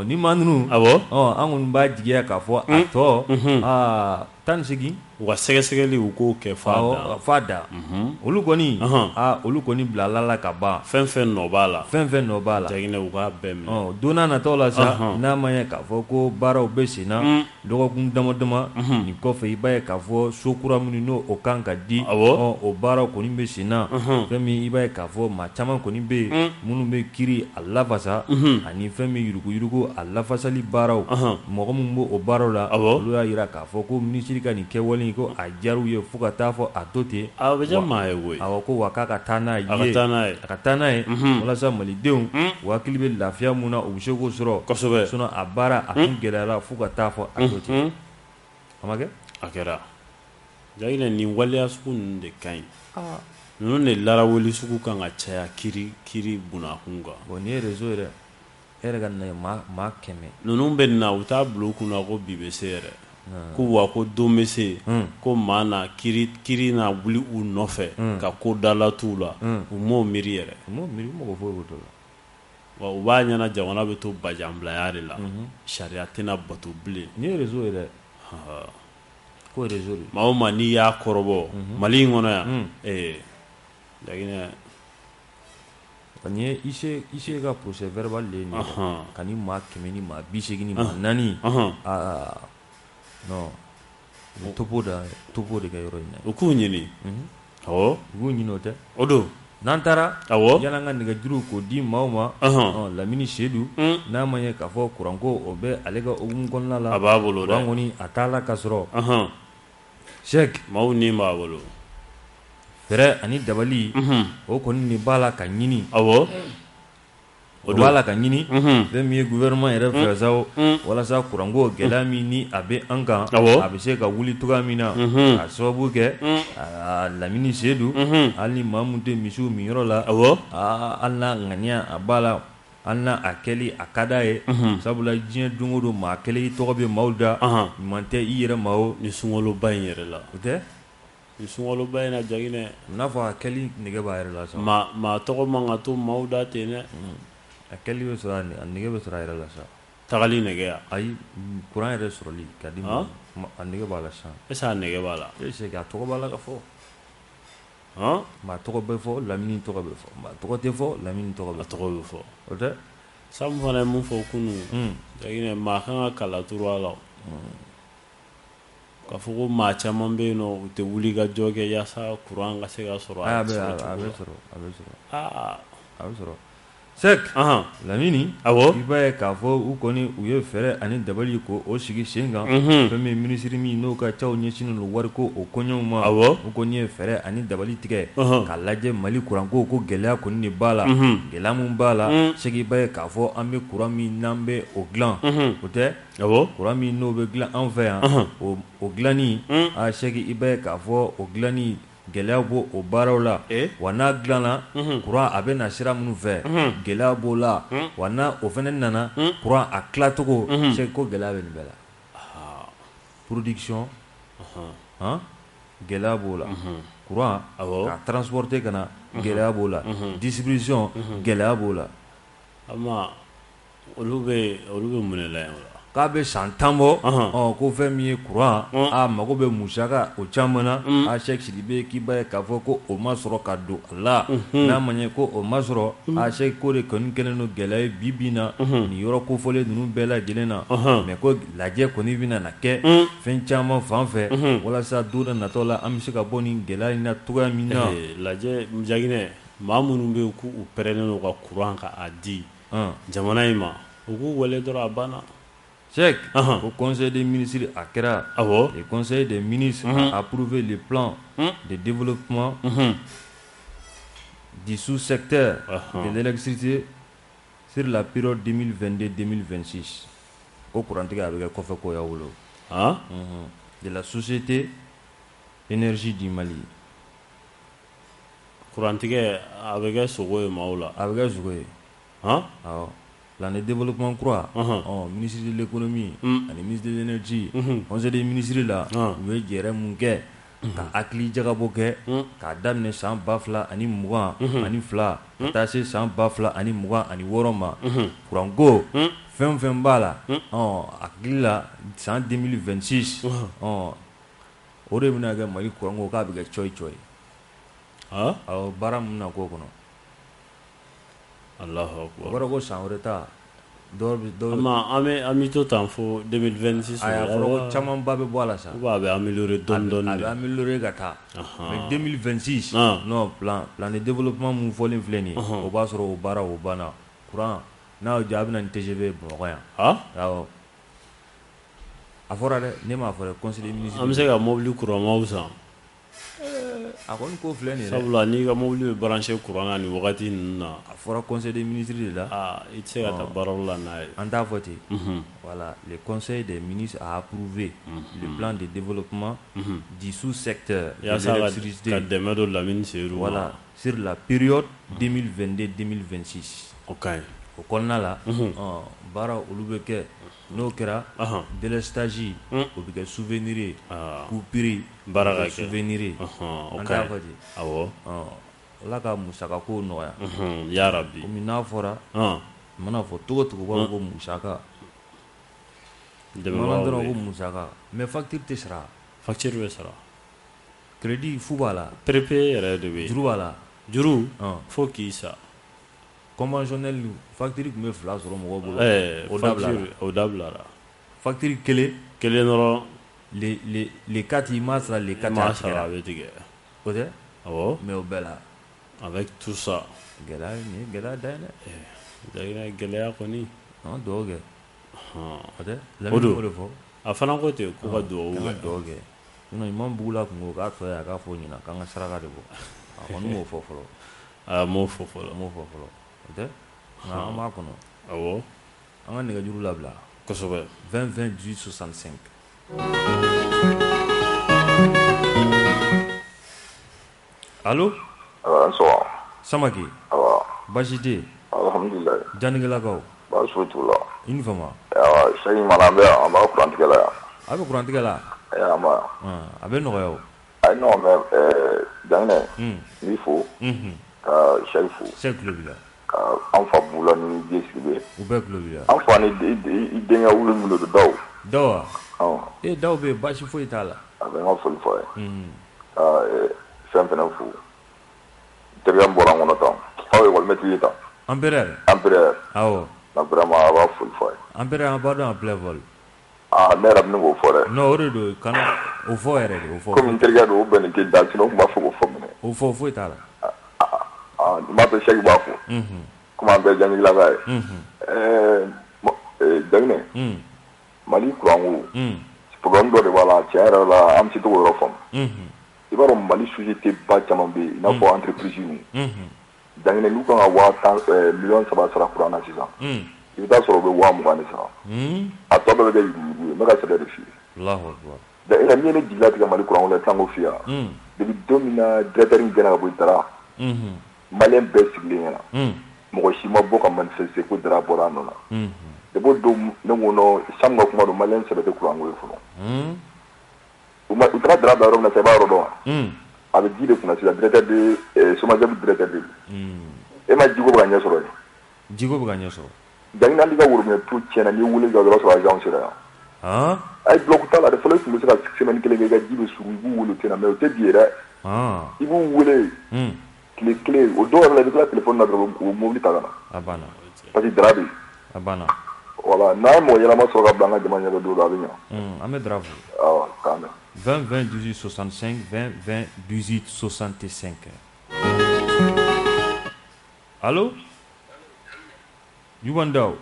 ni maa ninnu an kɔni b'a jigiya k'a fɔ a tɔ 18 u ka sɛgɛsɛgɛli u k'o kɛ f'a da olu kɔni bilala la ka ban fɛn fɛn nɔ b'a la jaginɛ u k'a bɛɛ minɛ don n'a nataw la sa n'a ma ɲɛ k'a fɔ ko baaraw bɛ sen na dɔgɔkun dama dama nin kɔfɛ i b'a ye k'a fɔ so kura minnu n'o o kan ka di o baaraw kɔni bɛ sen na fɛn min i b'a ye k'a fɔ maa caman kɔni bɛ yen minnu bɛ kiiri a lafasa ani fɛn min yuruguyurugu a lafasali baaraw mɔgɔ min b'o baaraw la olu y'a jira k'a fɔ ko minisiri ka nin kɛwale ko a diyar'u ye fo ka taa fɔ a to ten a bɛ kɛ maa ye koyi ko wa k'a ka taa n'a ye a ka taa n'a ye walasa malidenw u hakili bɛ lafiya mun na u bɛ se k'o sɔrɔ kosɛbɛ sinon a baara a tun gɛlɛyara fo ka taa fɔ a to ten a ma kɛ a kɛra jaginɛ nin waleya sugu ninnu de ka ɲi ninnu de laraweli sugu kan ka caya kiri bunakun kan bon nin ye réseau yɛrɛ e yɛrɛ ka na ye maa 100 ninnu bɛ na u t'a bila u kunna ko bi bɛ se yɛrɛ ko wa ko don bɛ se ko maa na kiri na wuli u nɔfɛ ka ko dala t'u la u m'o miiri yɛrɛ mɔgɔ foyi b'o to la wa u b'a ɲɛna jamana bɛ to bajanbilaya de la sariya tɛna bato bilen nin ye réseau ye dɛ ko réseau de maa o maa n'i y'a kɔrɔbɔ Mali in kɔnɔ yan jaginɛ nin ye ICE ka procès verbal de ye nin ye ka ni maa 100 ni maa 80 ni maa 4 non topo de kɛ yɔrɔ in na u k'u ɲini u k'u ɲini o tɛ o don n'an taara yala an ka nɛgɛjuru k'o di maaw ma Lamini Seydou n'a ma ɲɛ k'a fɔ kuranko o bɛ ale ka hukumu kɔnɔna la a b'a bolo dɛ kɔni a t'a la ka sɔrɔ Cheikh maaw ni b'a bolo fɛrɛ ani dabali o kɔni de b'a la ka ɲini o b'a la ka ɲini fɛn min ye gouvernement yɛrɛ fɛ sa walasa kuranko gɛlɛya min ni a bɛ an kan a bɛ se ka wuli cogoya min na ka sababu kɛ Lamini Seydou hali ni maa min tɛ misiw min yɔrɔ la hali n'a ŋaniya a b'a la hali n'a a kɛli a ka d'a ye sabula diɲɛ don o don maa kelen i tɔgɔ bɛ maaw da ɲuman tɛ i yɛrɛ ma o ni sunkaloba in yɛrɛ la o tɛ ni sunkaloba in na jaginɛ n'a fɔ a kɛli nege b'a yɛrɛ la sa maa tɔgɔ man ka to maaw da ten dɛ a kɛli bɛ sɔrɔ a nege bɛ sɔrɔ a yɛrɛ la sa tagali nege ya ayi kuran yɛrɛ sɔrɔli ka di ma a nege b'a la sa est-ce que a nege b'a la a tɔgɔ b'a la ka fɔ maa tɔgɔ bɛ fɔ Lamini tɔgɔ bɛ fɔ maa tɔgɔ tɛ fɔ Lamini tɔgɔ bɛ fɔ o tɛ sabu fana ye mun fɔ kunu jagine maa kan ka kala turu a la k'a fɔ ko maa caman bɛ yen nɔ u tɛ wuli ka jɔ kɛ yaasa kuran ka se ka sɔrɔ a bɛ sɔrɔ Sek Lamini awɔ i b'a ye k'a fɔ u kɔni u ye fɛɛrɛ ani dabali ko o sigi sen kan fɛn min minisiri min n'o ka caw ɲɛsinnen don wariko o kɔɲɔw ma u kɔni ye fɛɛrɛ ani dabali tigɛ k'a lajɛ Mali kuranko ko gɛlɛya kɔni de b'a la gɛlɛya min b'a la Sek i b'a ye k'a fɔ an bɛ kuran min n'an bɛ o dilan o tɛ kuran min n'o bɛ dilan an fɛ yan o dilanni Sek i b'a ye k'a fɔ o dilanni gɛlɛya b'o o baaraw la wa n'a dilanna kuran a bɛ na sira minnu fɛ gɛlɛya b'o la wa n'a o fana nana kuran a tilacogo Sek ko gɛlɛya bɛ nin bɛɛ la production gɛlɛya b'o la kuran ka transporter ka na gɛlɛya b'o la distribution gɛlɛya b'o la olu bɛ mun de la yan k'a bɛ san 10 bɔ ko fɛn min ye kuran a mago bɛ musaka o caman na Sek Sidibe k'i b'a ye k'a fɔ ko o ma sɔrɔ ka don a la n'a ma ɲɛ ko o ma sɔrɔ Sek ko de kɔni kɛlen don gɛlɛya ye bi na nin yɔrɔ kofɔlen ninnu bɛɛ lajɛlen na mais ko lajɛ kɔni bɛna na kɛ fɛn caman fan fɛ walasa don dɔ natɔ la an bɛ se ka bɔ nin gɛlɛya in na cogoya min na lajɛ Jagine maa minnu bɛ yen k'u pɛrɛnnen don ka kuran ka a di jamana in ma u k'u wele dɔrɔn a banna Sek, au Conseil des ministres à Kera, le Conseil des ministres a approuvé le plan de développement du sous-secteur de l'électricité sur la période 2022-2026. Au courant de la société énergie du Mali. Courantige avec Sogo et Maoula. Avec Sogo. Plan de développement croix, ministre de l'économie, le ministre de l'énergie, conseil des ministres là, vous voyez gérer mon gars, ka akili jagabo kɛ k'a daminɛ san 2020 ani fila ka taa se san 2026 ani wɔɔrɔ ma kuranko fɛn fɛn b'a la hakili la san 2026 o de bɛna kɛ Mali kuranko k'a bɛ kɛ coyi awɔ baara min na k'o kɔnɔ Allahu akbar. Bara ko san wɛrɛ ta an bɛ to tan fo 2026 a y'a fɔra ko caman ba bɛ bɔ a la sa a bɛ améliorer dɔɔni dɔɔni a bɛ améliorer ka taa mais 2026 non plan de développement mun fɔlen filɛ nin ye o b'a sɔrɔ o baara o banna courant n'a y'o diya a bɛ na ni TGV Bamakɔ yan awɔ a fɔra dɛ ne m'a fɔ dɛ conseil des ministres an bɛ se ka mobili kuranmaw san a kɔni ko filɛ nin ye sabula n'i ka mobili bɛ branché courant na nin wagati ninnu na a fɔra conseil des ministres de la i tɛ se ka taa baaraw la n'a ye an t'a fɔ ten voilà le conseil des ministres a approuvé le plan de développement du sous-secteur de l'électricité ka dɛmɛ don Lamini Seydou voilà sur la période 2022-2026 o ka ɲi o kɔnɔna la baara olu bɛ kɛ n'o kɛra délestage o bɛ kɛ souvenir ye coupure baara ka kɛ souvenir ye an t'a fɔ ten awɔ Ala ka musaka ko nɔgɔya ya rabi komi n'a fɔra mana fɔ togo togo b'a fɔ ko musaka mana dɔrɔn ko musaka mais facture tɛ sara facture bɛ sara crédit fu b'a la prépayé yɛrɛ de bɛ juru b'a la juru fo k'i sa conventionnel facture tun bɛ 2 sɔrɔ mɔgɔw bolo o dabilara facture kelen dɔrɔn les 4 i m'a sara les 4 a sara a bɛ tigɛ o tɛ awɔ mais o bɛɛ la avec tout ça gɛlɛya nin ye gɛlɛya da ye dɛ gɛlɛya kɔni dugawu kɛ o tɛ o Lamini don b'o de fɔ a fana ko ten ko ka dugawu kɛ sinon Imam Bugula kun ko k'a tɔ ye a k'a fɔ ɲɛna k'an ka saraka de bɔ a kɔni m'o fɔ fɔlɔ a m'o fɔ fɔlɔ o tɛ nka an b'a kɔnɔ awɔ an ka nɛgɛjuru labila kosɛbɛ 20 20 18 65 allo so Samake baasi tɛ yen alhamdulillah janikɛlakaw baasi foyi t'u la i ni fama Sɛki mana an b'a kurantigɛ la yan a bɛ kurantigɛ la an b'a a bɛ nɔgɔya o ayi non mais Janginɛ n b'i fo ka Sɛki fo Sɛki tulo b'i la ka an fa Bugula ni Den Sidibe u bɛɛ tulo b'i la an fa ni i denkɛ wuli min don Dawu wa Dawu bɛ yen baasi foyi t'a la a bɛ n ka foli fɔ ye ka fɛn fɛnɛ fo terikɛ min bɔra n kɔnɔ tan aw ye école maîtrise tan Ampéreur Ampéreur awɔ vraiment a b'a foli fɔ a ye. An bɛɛ an b'a dɔn a plein vol. Ne yɛrɛ bɛ ne k'o fɔ dɛ. Non o de don kana o fɔ yɛrɛ de o fɔ. Komi n terikɛ don o bɛnnen tɛ da sinon n tun b'a fɔ k'o fɔ minɛ. O fɔ foyi t'a la. N b'a fɛ Sɛki b'a fɔ. Komi an bɛɛ Jangigilaga ye. Daginɛ. Mali kuranko. Problème dɔ de b'a la tiɲɛ yɛrɛ la an bɛ se t'o yɔrɔ faamu. I b'a dɔn Mali société ba caman bɛ yen i n'a fɔ entreprise ninnu. Daginɛ n'u kan ka miliyɔn 3 sara kuran na sisan. I bɛ taa sɔrɔ u bɛ 20,000 de sara. A tɔ bɛɛ bɛ kɛ yugu-yugu ye n bɛ ka sɛbɛn de f'i ye. Daginɛ n'i ye ne jigi latigɛ Mali kuranko la i tɛ n ko f'i ye. Depuis don min na directeur in gɛnna ka bɔ Dara. Maliyɛn bɛɛ sigilen ɲɛna. Mɔgɔ si ma bɔ ka manifester ko Dara bɔra a nɔ na. Depuis o don ne ko non Sam ka kuma don Maliyɛn sɛbɛ tɛ kuranko ye fɔlɔ. U taara Dara bila yɔrɔ min na sisan i b'a yɔrɔ dɔn wa? A bɛ ji de kunna sisan directeur de SOMAGEP directeur de don. E ma jiko bɛ ka ɲɛ sɔrɔ yen. Jiko bɛ ka ɲɛ sɔrɔ. Daginɛ hali ka worobinɛ tout tiɲɛna n'i ye wele kɛ o b'a sɔrɔ agent sera yan. A ye bloc t'a la de fɔlɔ i tun bɛ se ka semaine kelen kɛ i ka ji bɛ surun i b'u wele o tɛ na mais o tɛ bi ye dɛ. I b'u wele tile kelen o dɔw yɛrɛ la i bɛ tila téléphone na dɔrɔn o mobili ta ka na. A banna. Parce que Dara bɛ yen. A banna. Voilà n'a ye mɔgɔ ɲɛnama sɔrɔ ka bila an ka jama ɲɛfɛ don dɔ a bɛ ɲɛ. An bɛ Dara fo. Awɔ k'an mɛn. 20 20 18 65 20 20 18 65. Allo Yubandaw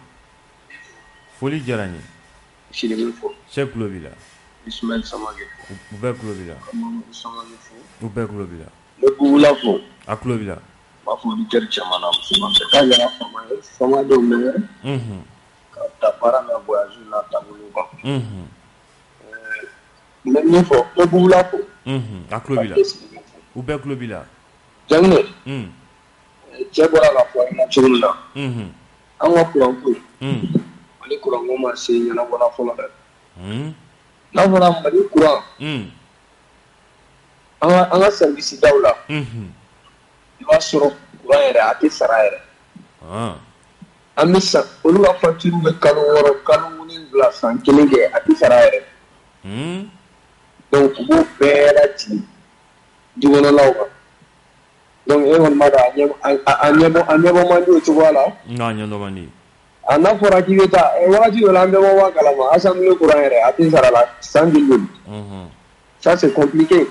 foli diyara n ye. Sidi bɛ fɔ. Sɛki tulo b'i la. Ismaël Samake fɔ. U bɛɛ tulo b'i la. Mamadou Samake fɔ. U bɛɛ tulo b'i la. N bɛ Bugula fɔ. A tulo b'i la. N b'a fɔ auditeur caman na musoman bɛɛ k'a kɛra fama ye fama dɔw mɛn. Ka taa baara n'a voyage n'a taabolo kan. N bɛ min fɔ n bɛ Bugula fɔ. A tulo b'i la. U bɛɛ tulo b'i la. Jaminɛ. Cɛ bɔra ka fɔ an ɲɛna cogo min na. An ka kuranko. Mali kuranko ma se ɲɛnabɔla fɔlɔ dɛ. N'a fɔra Mali kuran. An ka service daw la. I b'a sɔrɔ kuran yɛrɛ a tɛ sara yɛrɛ. An bɛ san olu ka facture bɛ kalo 6 kalo 7 san kelen kɛ a tɛ sara yɛrɛ. Donc u b'o bɛɛ lajigin dukɔnɔlaw kan. Donc e kɔni b'a dɔn a ɲɛbɔ man di o cogoya la. N'a ɲɛdɔn man di. A n'a fɔra k'i bɛ taa wagati dɔ la an bɛɛ ma bɔ a kalama assemblée kuran yɛrɛ a tɛ sara la san joli. Ça c'est compliqué.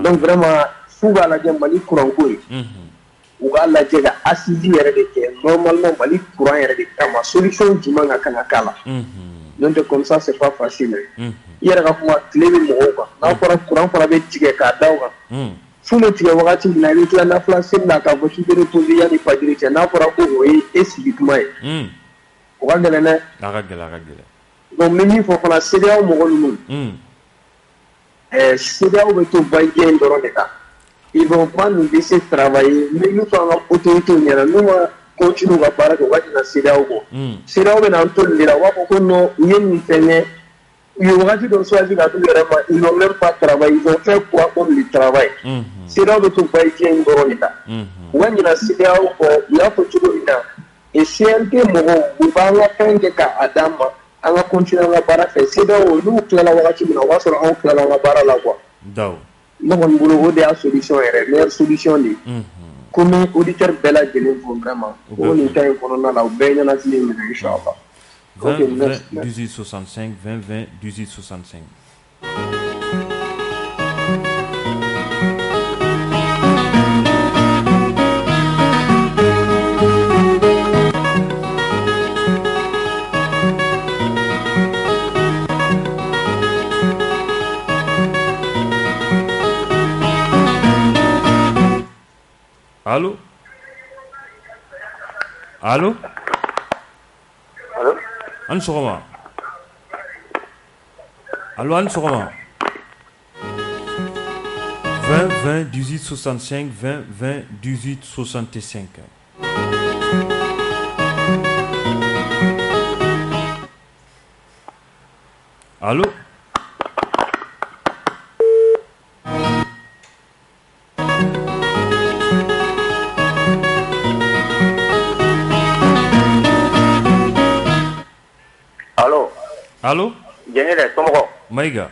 Donc vraiment f'u k'a lajɛ Mali kuranko ye. U k'a lajɛ ka assise yɛrɛ de kɛ normalement Mali kuran yɛrɛ de kama solution jumɛn ka kan ka k'a la. Non de comme ça c'est pas facile. I yɛrɛ ka kuma tile bɛ mɔgɔw kan n'a fɔra kuran fana bɛ tigɛ k'a da o kan. Fu bɛ tigɛ wagati min na i bɛ tila nafila seli la k'a fɔ k'i bɛ reposer yanni fajiri cɛ n'a fɔra ko o ye e sigi kuma ye. O ka gɛlɛn dɛ. A ka gɛlɛn a ka gɛlɛn. Donc n bɛ min fɔ fana CEDEAO mɔgɔ ninnu. CEDEAO bɛ to va-et-vient in dɔrɔn de kan. Ils vont pas nous laisser travailler mais n'u fɔ an ka autorités ɲɛna n'u ma continue ka baara kɛ u ka ɲina CEDEAO kɔ. CEDEAO bɛ n'an to nin de la u b'a fɔ ko non u ye nin fɛn kɛ. U ye wagati dɔ choisi ka t'u yɛrɛ ma ils n'ont même pas travaillé ils ont fait quoi comme le travail. CEDEAO bɛ to va-et-vient in dɔrɔn de kan. U ka ɲina CEDEAO kɔ u y'a fɔ cogo min na et CNT mɔgɔw u b'an ka fɛn kɛ k'a d'an ma an ka continuer an ka baara fɛ CEDEAO n'u tilala wagati min na o b'a sɔrɔ anw tilala an ka baara la quoi. Ne kɔni bolo o de y'a solution yɛrɛ meilleure solution de ye. Komi auditeur bɛɛ lajɛlen fo vraiment o nin temps in kɔnɔna la u bɛɛ ɲɛnakili minɛ inchallah. 20 20 18 65 20 20 18 65. Allô? Allô? Allô? An sɔgɔma. Allô an sɔgɔma. 20 20 18 65 20 20 18 65. Allô? Allô? Allô? Jɛnɛ dɛ, somɔgɔw? Maïga.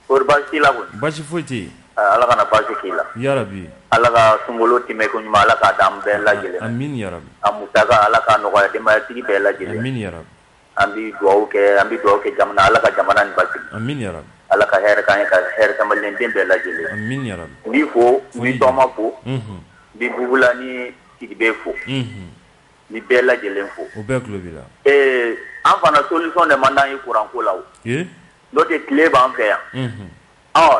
Kɔri baasi t'i la koyi? Baasi foyi tɛ yen. ala kana basi kila ya rabbi ala ka sungolo time ko nyuma ala ka dam be la jele amin ya rabbi amutaka ala ka no de ma tigi be la jele amin ya rabbi ambi do ke jamana ala ka jamana ni basi amin ya rabbi ala ka her kamalen den be la jele amin ya rabbi ni fo ni to ma fo bi bubula ni tigi be fo ni be la jele fo o be klobila an fana solution de mandan yi courant ko la o no de clé ba an fe ya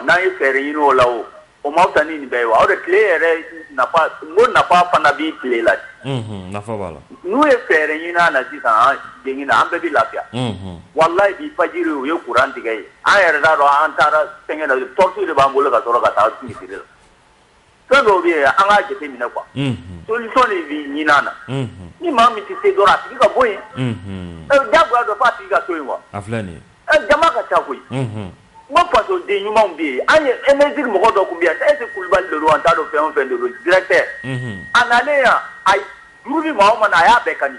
na yi fere yi no la o ma tani ni be wa o de clé ere na pa fana bi clé la na fa bala nu e fere yi na sisan de ni na an be bi lafiya wallahi bi fajiri o ye courant tige an yɛrɛ da dɔn an taara fɛngɛ na torture de b'an bolo ka sɔrɔ ka taa misiri la fɛn dɔw bɛ yen an k'a jate minɛ quoi solution de bi ɲinan na ni maa min tɛ se dɔrɔn a tigi ka bɔ yen jagoya dɔ f'a tigi ka to yen wa a filɛ nin ye jama ka ca koyi n ko fasoden ɲumanw bɛ yen an ye énergie mɔgɔ dɔ tun bɛ yan est-ce que Kulibali de don an t'a dɔn fɛn o fɛn de don directeur a nalen yan a juru bi maa o maa na a y'a bɛɛ kani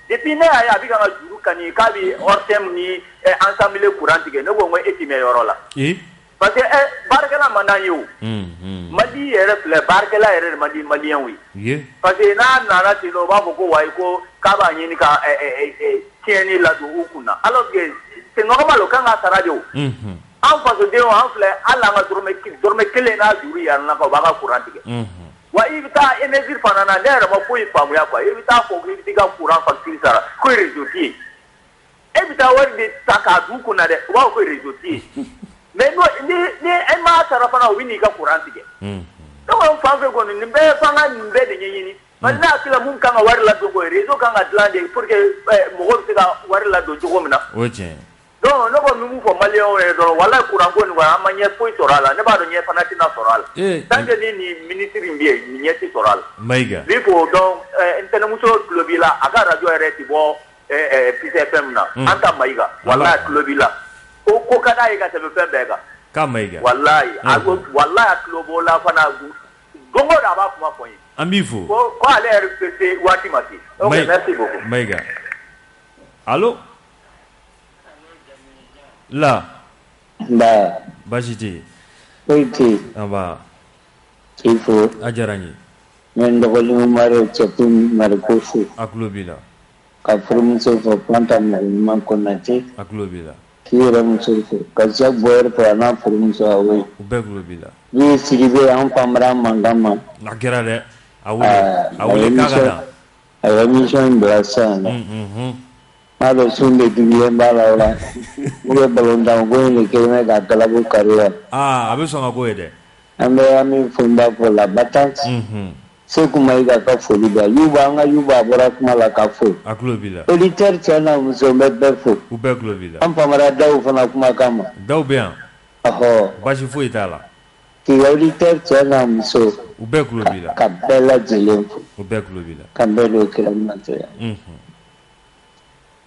depuis ne y'a ye a bɛ ka juru kani k'a bɛ hors thème ni ensemble courant tigɛ ne ko n ko e ti mɛn yɔrɔ la parce que baarakɛla man d'an ye o Mali yɛrɛ filɛ baarakɛla yɛrɛ de man di maliyɛnw ye parce que n'a nana ten nɔ o b'a fɔ ko wayi ko k'a b'a ɲini ka tiɲɛni ladon u kun na alors que c'est normal o kan ka sara de o an fasodenw an filɛ hali an ka dɔrɔmɛ kelen n'a juru yɛlɛnna kan o b'a ka courant tigɛ wa i bɛ taa énergie fana na ne yɛrɛ ma foyi faamuya quoi i bɛ taa fɔ k'i bɛ t'i ka courant facture sara ko réseau tɛ yen e bɛ taa wari de ta k'a d'u kun na dɛ u b'a fɔ ko réseau tɛ yen mais ni e m'a sara fana u bɛ n'i ka courant tigɛ ne ko n fan fɛ kɔni nin bɛɛ f'an ka nin bɛɛ de ɲɛɲini parce que ne hakili la mun kan ka wari ladon ko réseau kan ka dilan de pour que mɔgɔw bɛ se ka wari ladon cogo min na o ye tiɲɛ donc ne kɔni bɛ mun fɔ maliyɛnw ye dɔrɔn walayi courant ko nin kɔni an ma ɲɛ foyi sɔrɔ a la ne b'a dɔn ɲɛ fana tɛna sɔrɔ a la tant que ni nin ministre in bɛ yen nin ɲɛ tɛ sɔrɔ a la Mayiga min fɔ donc ntɛnɛmuso tulo b'i la a ka radio yɛrɛ tɛ bɔ Peace FM na an ta Mayiga walayi tulo b'i la ko ka d'a ye ka tɛmɛ fɛn bɛɛ kan k'a Mayiga walayi a tulo b'o la fana don o don a b'a kuma fɔ n ye an b'i fo ko ale yɛrɛ bɛ se waati ma se ok merci beaucoup Mayiga allo la nba baasi tɛ yen foyi tɛ yen an b'a k'i fo a diyara n ye n bɛ n dɔgɔnin Umaru Cɛtu Mariko fo a tulo b'i la ka furumuso fɔ Fanta Mariama Konate a tulo b'i la k'i yɛrɛ muso fo ka Jacques Boyer fo a n'a furumuso Awoyi u bɛɛ tulo b'i la ni Sidibe an famara mankan ma a kɛra dɛ a wele k'a ka na a ye émission in bila sisan dɛ n'a dɔn sun de digilen b'a la o la u bɛ balontan ko in de kelen bɛ ka galabu kari la a bɛ sɔn ka k'o ye dɛ an bɛ an bɛ fɔ n b'a fɔ la Batanti Seku Mayiga ka foli bɛ Yuba an ka Yuba bɔra kuma la ka fo a tulo b'i la auditeur cɛ n'a muso n bɛ bɛɛ fo u bɛɛ tulo b'i la an famara daw fana kumakan ma daw bɛ yan baasi foyi t'a la k'i auditeur cɛ n'a muso u bɛɛ tulo b'i la ka bɛɛ lajɛlen fo u bɛɛ tulo b'i la ka bɛɛ don kira matɛya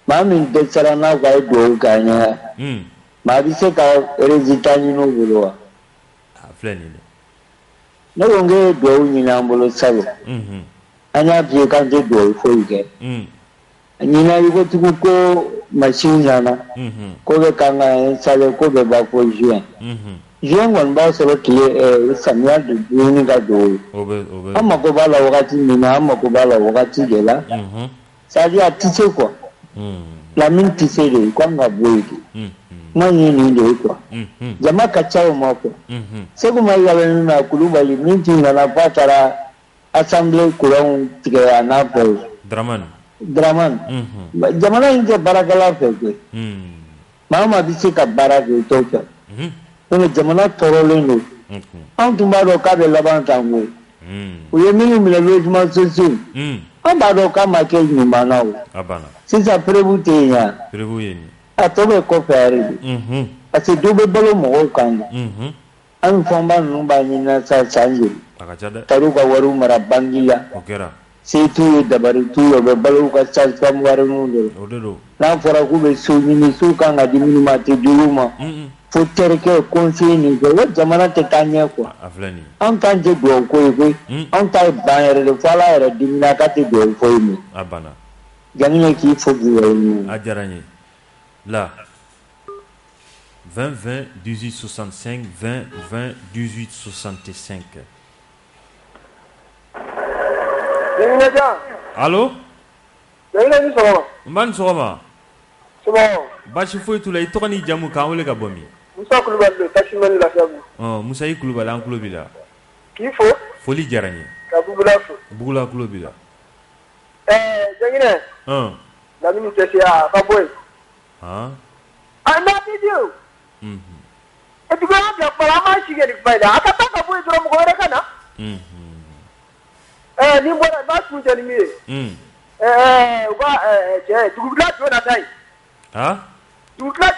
maa min dɛsɛra n'a ka ye dugawu k'an ɲɛ maa bɛ se ka résultat ɲini u bolo wa a filɛ nin ye ne ko n k'e ye dugawu ɲini an bolo sabu an y'a f'i ye k'an tɛ dugawu foyi kɛ ɲinan i ko tugun ko machine ɲana ko bɛ kan ka installer ko bɛ ban fo juin juin kɔni b'a sɔrɔ tile samiya de dumuni ka don an mako b'a la wagati min na an mako b'a la wagati de la c'est à dire a tɛ se quoi Lamine tɛ se de ko an ka bɔ yen de kuma ye nin de ye quoi jama ka ca o ma quoi Seku Mayiga bɛ min na Kulibali min tun nana f'a taara assemblée courant tigɛ a n'a fɛ Dramane jamana in tɛ baarakɛla fɛ koyi maa o maa bɛ se ka baara kɛ o t'o fɛ donc jamana tɔɔrɔlen don anw tun b'a dɔn k'a bɛ laban tan koyi u ye minnu minɛ logement sociaux an b'a dɔn k'a ma kɛ ɲuman na o sisan prévu tɛ yen yan a tɔ bɛ kɔfɛ yɛrɛ de parce que dɔ bɛ balo mɔgɔw kan de an fɔnba ninnu b'a ɲini sisan san joli taar'u ka wariw mara banki la se t'u ye dabari t'u ye u bɛ balo u ka sage-femme wari ninnu de la n'a fɔra k'u bɛ so ɲini so kan ka di minnu ma a tɛ di olu ma fo terikɛ conseiller nin kɛ o jamana tɛ taa ɲɛ quoi anw t'an tɛ dugawu ko ye koyi anw ta ye ban yɛrɛ de fo Ala yɛrɛ dimina k'a tɛ dugawu ko ye mɛ janni k'i fo k'i yɛrɛ ɲini a diyara n ye la 20 20 18 65 20 20 18 65. Allô? Mban sogoma. Bashi foyi tula i tɔgɔ ni jamu k'an wele ka bɔ min? Musa Kulubali Taximani Lafiyabugu. Musa i Kulubali an tulo b'i la. K'i fo. Foli diyara n ye. Ka Bugula fo. Bugula tulo b'i la. Jɛnginɛ. Lamini tɛ se a ka bɔ yen. A n'a b'i di o. Et puis an bila fɔlɔ an b'an si kɛ nin kuma in na a ka taa ka bɔ yen dɔrɔn mɔgɔ wɛrɛ ka na. Ni bɔra i b'a sun cɛ ni min ye. U ka cɛ dugutila jɔn na ta yen. Dugutila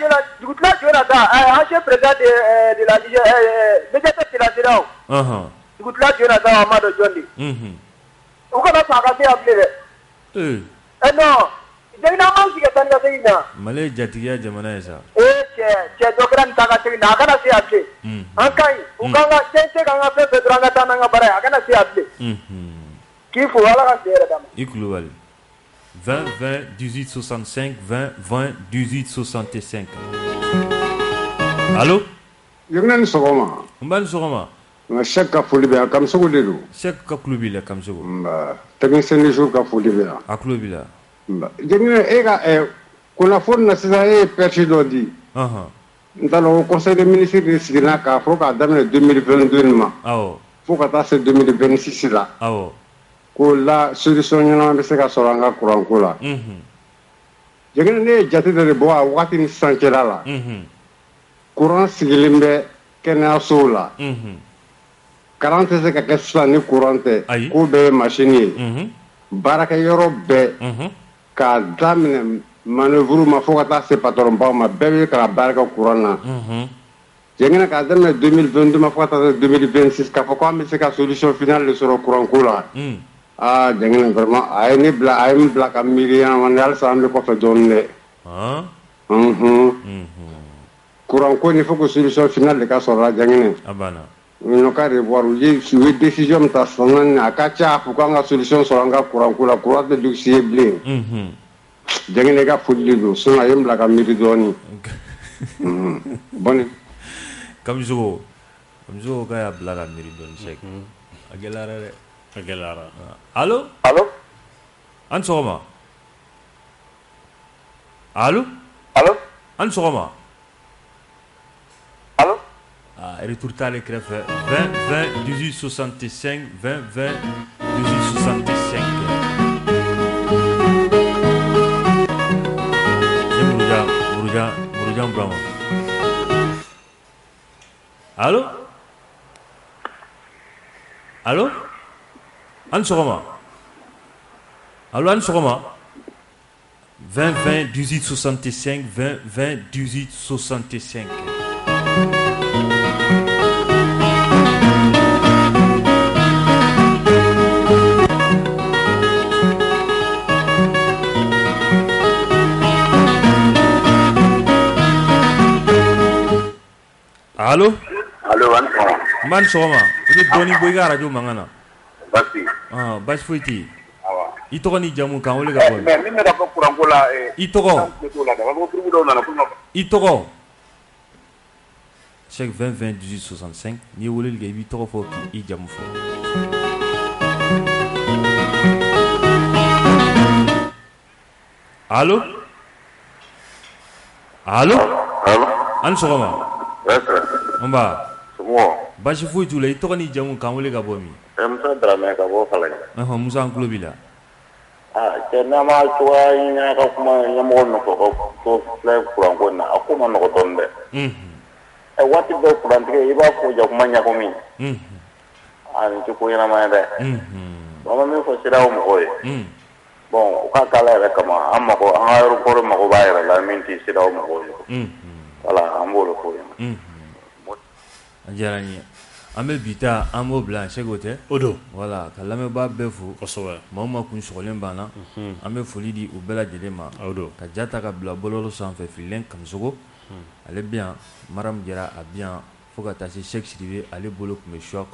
jɔn na ta ancien président de la Niger médiateur de la CEDEAO. Dugutila jɔn na ta Amadu Jɔn de. U kana sɔn a ka se yan bilen dɛ. Non Jɛnginɛ an b'an sigi ka taa ni ka segin na. Mali ye jatigiya jamana ye sa. Cɛ dɔ kɛra nin ta ka segin na a kana se yan bilen. An ka ɲi u kan ka cɛ ka an ka fɛn fɛn dɔrɔn an ka taa n'an ka baara ye a kana se yan bilen. K'i fo Ala ka se yɛrɛ d'a ma. I Kulubali 20 20 18 65 20 20 18 65. Allô? Jɛnginɛ ni sɔgɔma. Nba ni sɔgɔma. Nka Sɛki ka foli bɛ yan Kamisogo de don. Sɛki ka tulo b'i la Kamisogo. Technicien du jour ka foli bɛ yan. A tulo b'i la. Jɛnginɛ e ka kunnafoni na sisan e ye perche dɔ di. N t'a dɔn o conseil des ministres de sigira k'a fɔ k'a daminɛ 2022 nin ma. Fo ka taa se 2026 la. Ko la solution ɲɛnama bɛ se ka sɔrɔ an ka courant ko la. Jɛnginɛ ne ye jate dɔ de bɔ a wagati ni sisan cɛla la. Courant sigilen bɛ kɛnɛyasow la. Kalan tɛ se ka kɛ sisan ni courant tɛ. Ko bɛɛ ye machine ye. Baarakɛyɔrɔ bɛɛ k'a daminɛ manœuvre ma fo ka taa se patron baw ma bɛɛ bɛ ka baara kɛ courant na. Jɛnginɛ k'a daminɛ 2022 ma fo ka taa se 2026 k'a fɔ ko an bɛ se ka solution finale de sɔrɔ courant ko la. Jɛnginɛ vraiment a ye n bila ka miiri yan mais halisa an bɛ kɔfɛ dɔɔnin dɛ. Courant ko il faut que solution finale de ka sɔrɔ la Jɛnginɛ. Ɲɔ ka revoir u ye décision min ta sisan a ka ca a fɔ k'an ka solution sɔrɔ an ka courant ko la courant tɛ luxe ye bilen. Jɛnginɛ ka foli de don sinon a ye n bila ka miiri dɔɔnin. Bɔnni. Kamisogo k'a y'a bila ka miiri dɔɔnin Sɛki. A gɛlɛyara dɛ. A gɛlɛyara. Allô? An ni sɔgɔma. Allô? An ni sɔgɔma. Retour t'ale kɛrɛfɛ 20 20 18 65 20 20 18 65. Murujan Brahma. Allô? An ni sɔgɔma. Allô an ni sɔgɔma. 20 20 18 65 20 20 18 65. Allô? Man sɔgɔma. I bɛ dɔɔnin bɔ i ka radio mankan na. Basi foyi tɛ yen. I tɔgɔ ni jamu k'an wele ka bɔ. Min bɛ ka fɔ courant ko la. I tɔgɔ. Sɛki 20 20 18 65 n'i ye weleli kɛ i b'i tɔgɔ fɔ k'i jamu fɔ. Allô? An ni sɔgɔma. Nba. Basi foyi t'u la i tɔgɔ ni jamu k'an wele ka bɔ min? Musa Dramɛ ka bɔ Falajɛ. Musa an tulo b'i la. Cɛ n'a ma cogoya ɲini ka kuma ɲɛmɔgɔ nɔfɛ ko filɛ courant ko in na a ko ma nɔgɔ dɔɔnin dɛ. Waati bɛɛ courantigi i b'a fɔ jakuma ɲagami. Nin tɛ ko ɲɛnama ye dɛ. An bɛ min fɔ CEDEAO mɔgɔw ye. Bon u ka k'Ala yɛrɛ kama an ka aéroport mago b'a yɛrɛ la min tɛ CEDEAO mɔgɔw ye. Voilà an b'o de fɔ yen. A diyara n ye. An bɛ bi ta an b'o bila Sɛki o tɛ? O don. Voilà ka lamɛnbaa bɛɛ fo. Kosɛbɛ. Maa o maa kun sɔgɔlen b'an na. An bɛ foli di u bɛɛ lajɛlen ma. O don. Ka ja ta ka bila bɔlɔlɔ sanfɛ fililen Kamisogo. Ale bɛ yan Mariam Jara a bɛ yan fo ka taa se Sɛki Sidibe ale bolo tun bɛ choix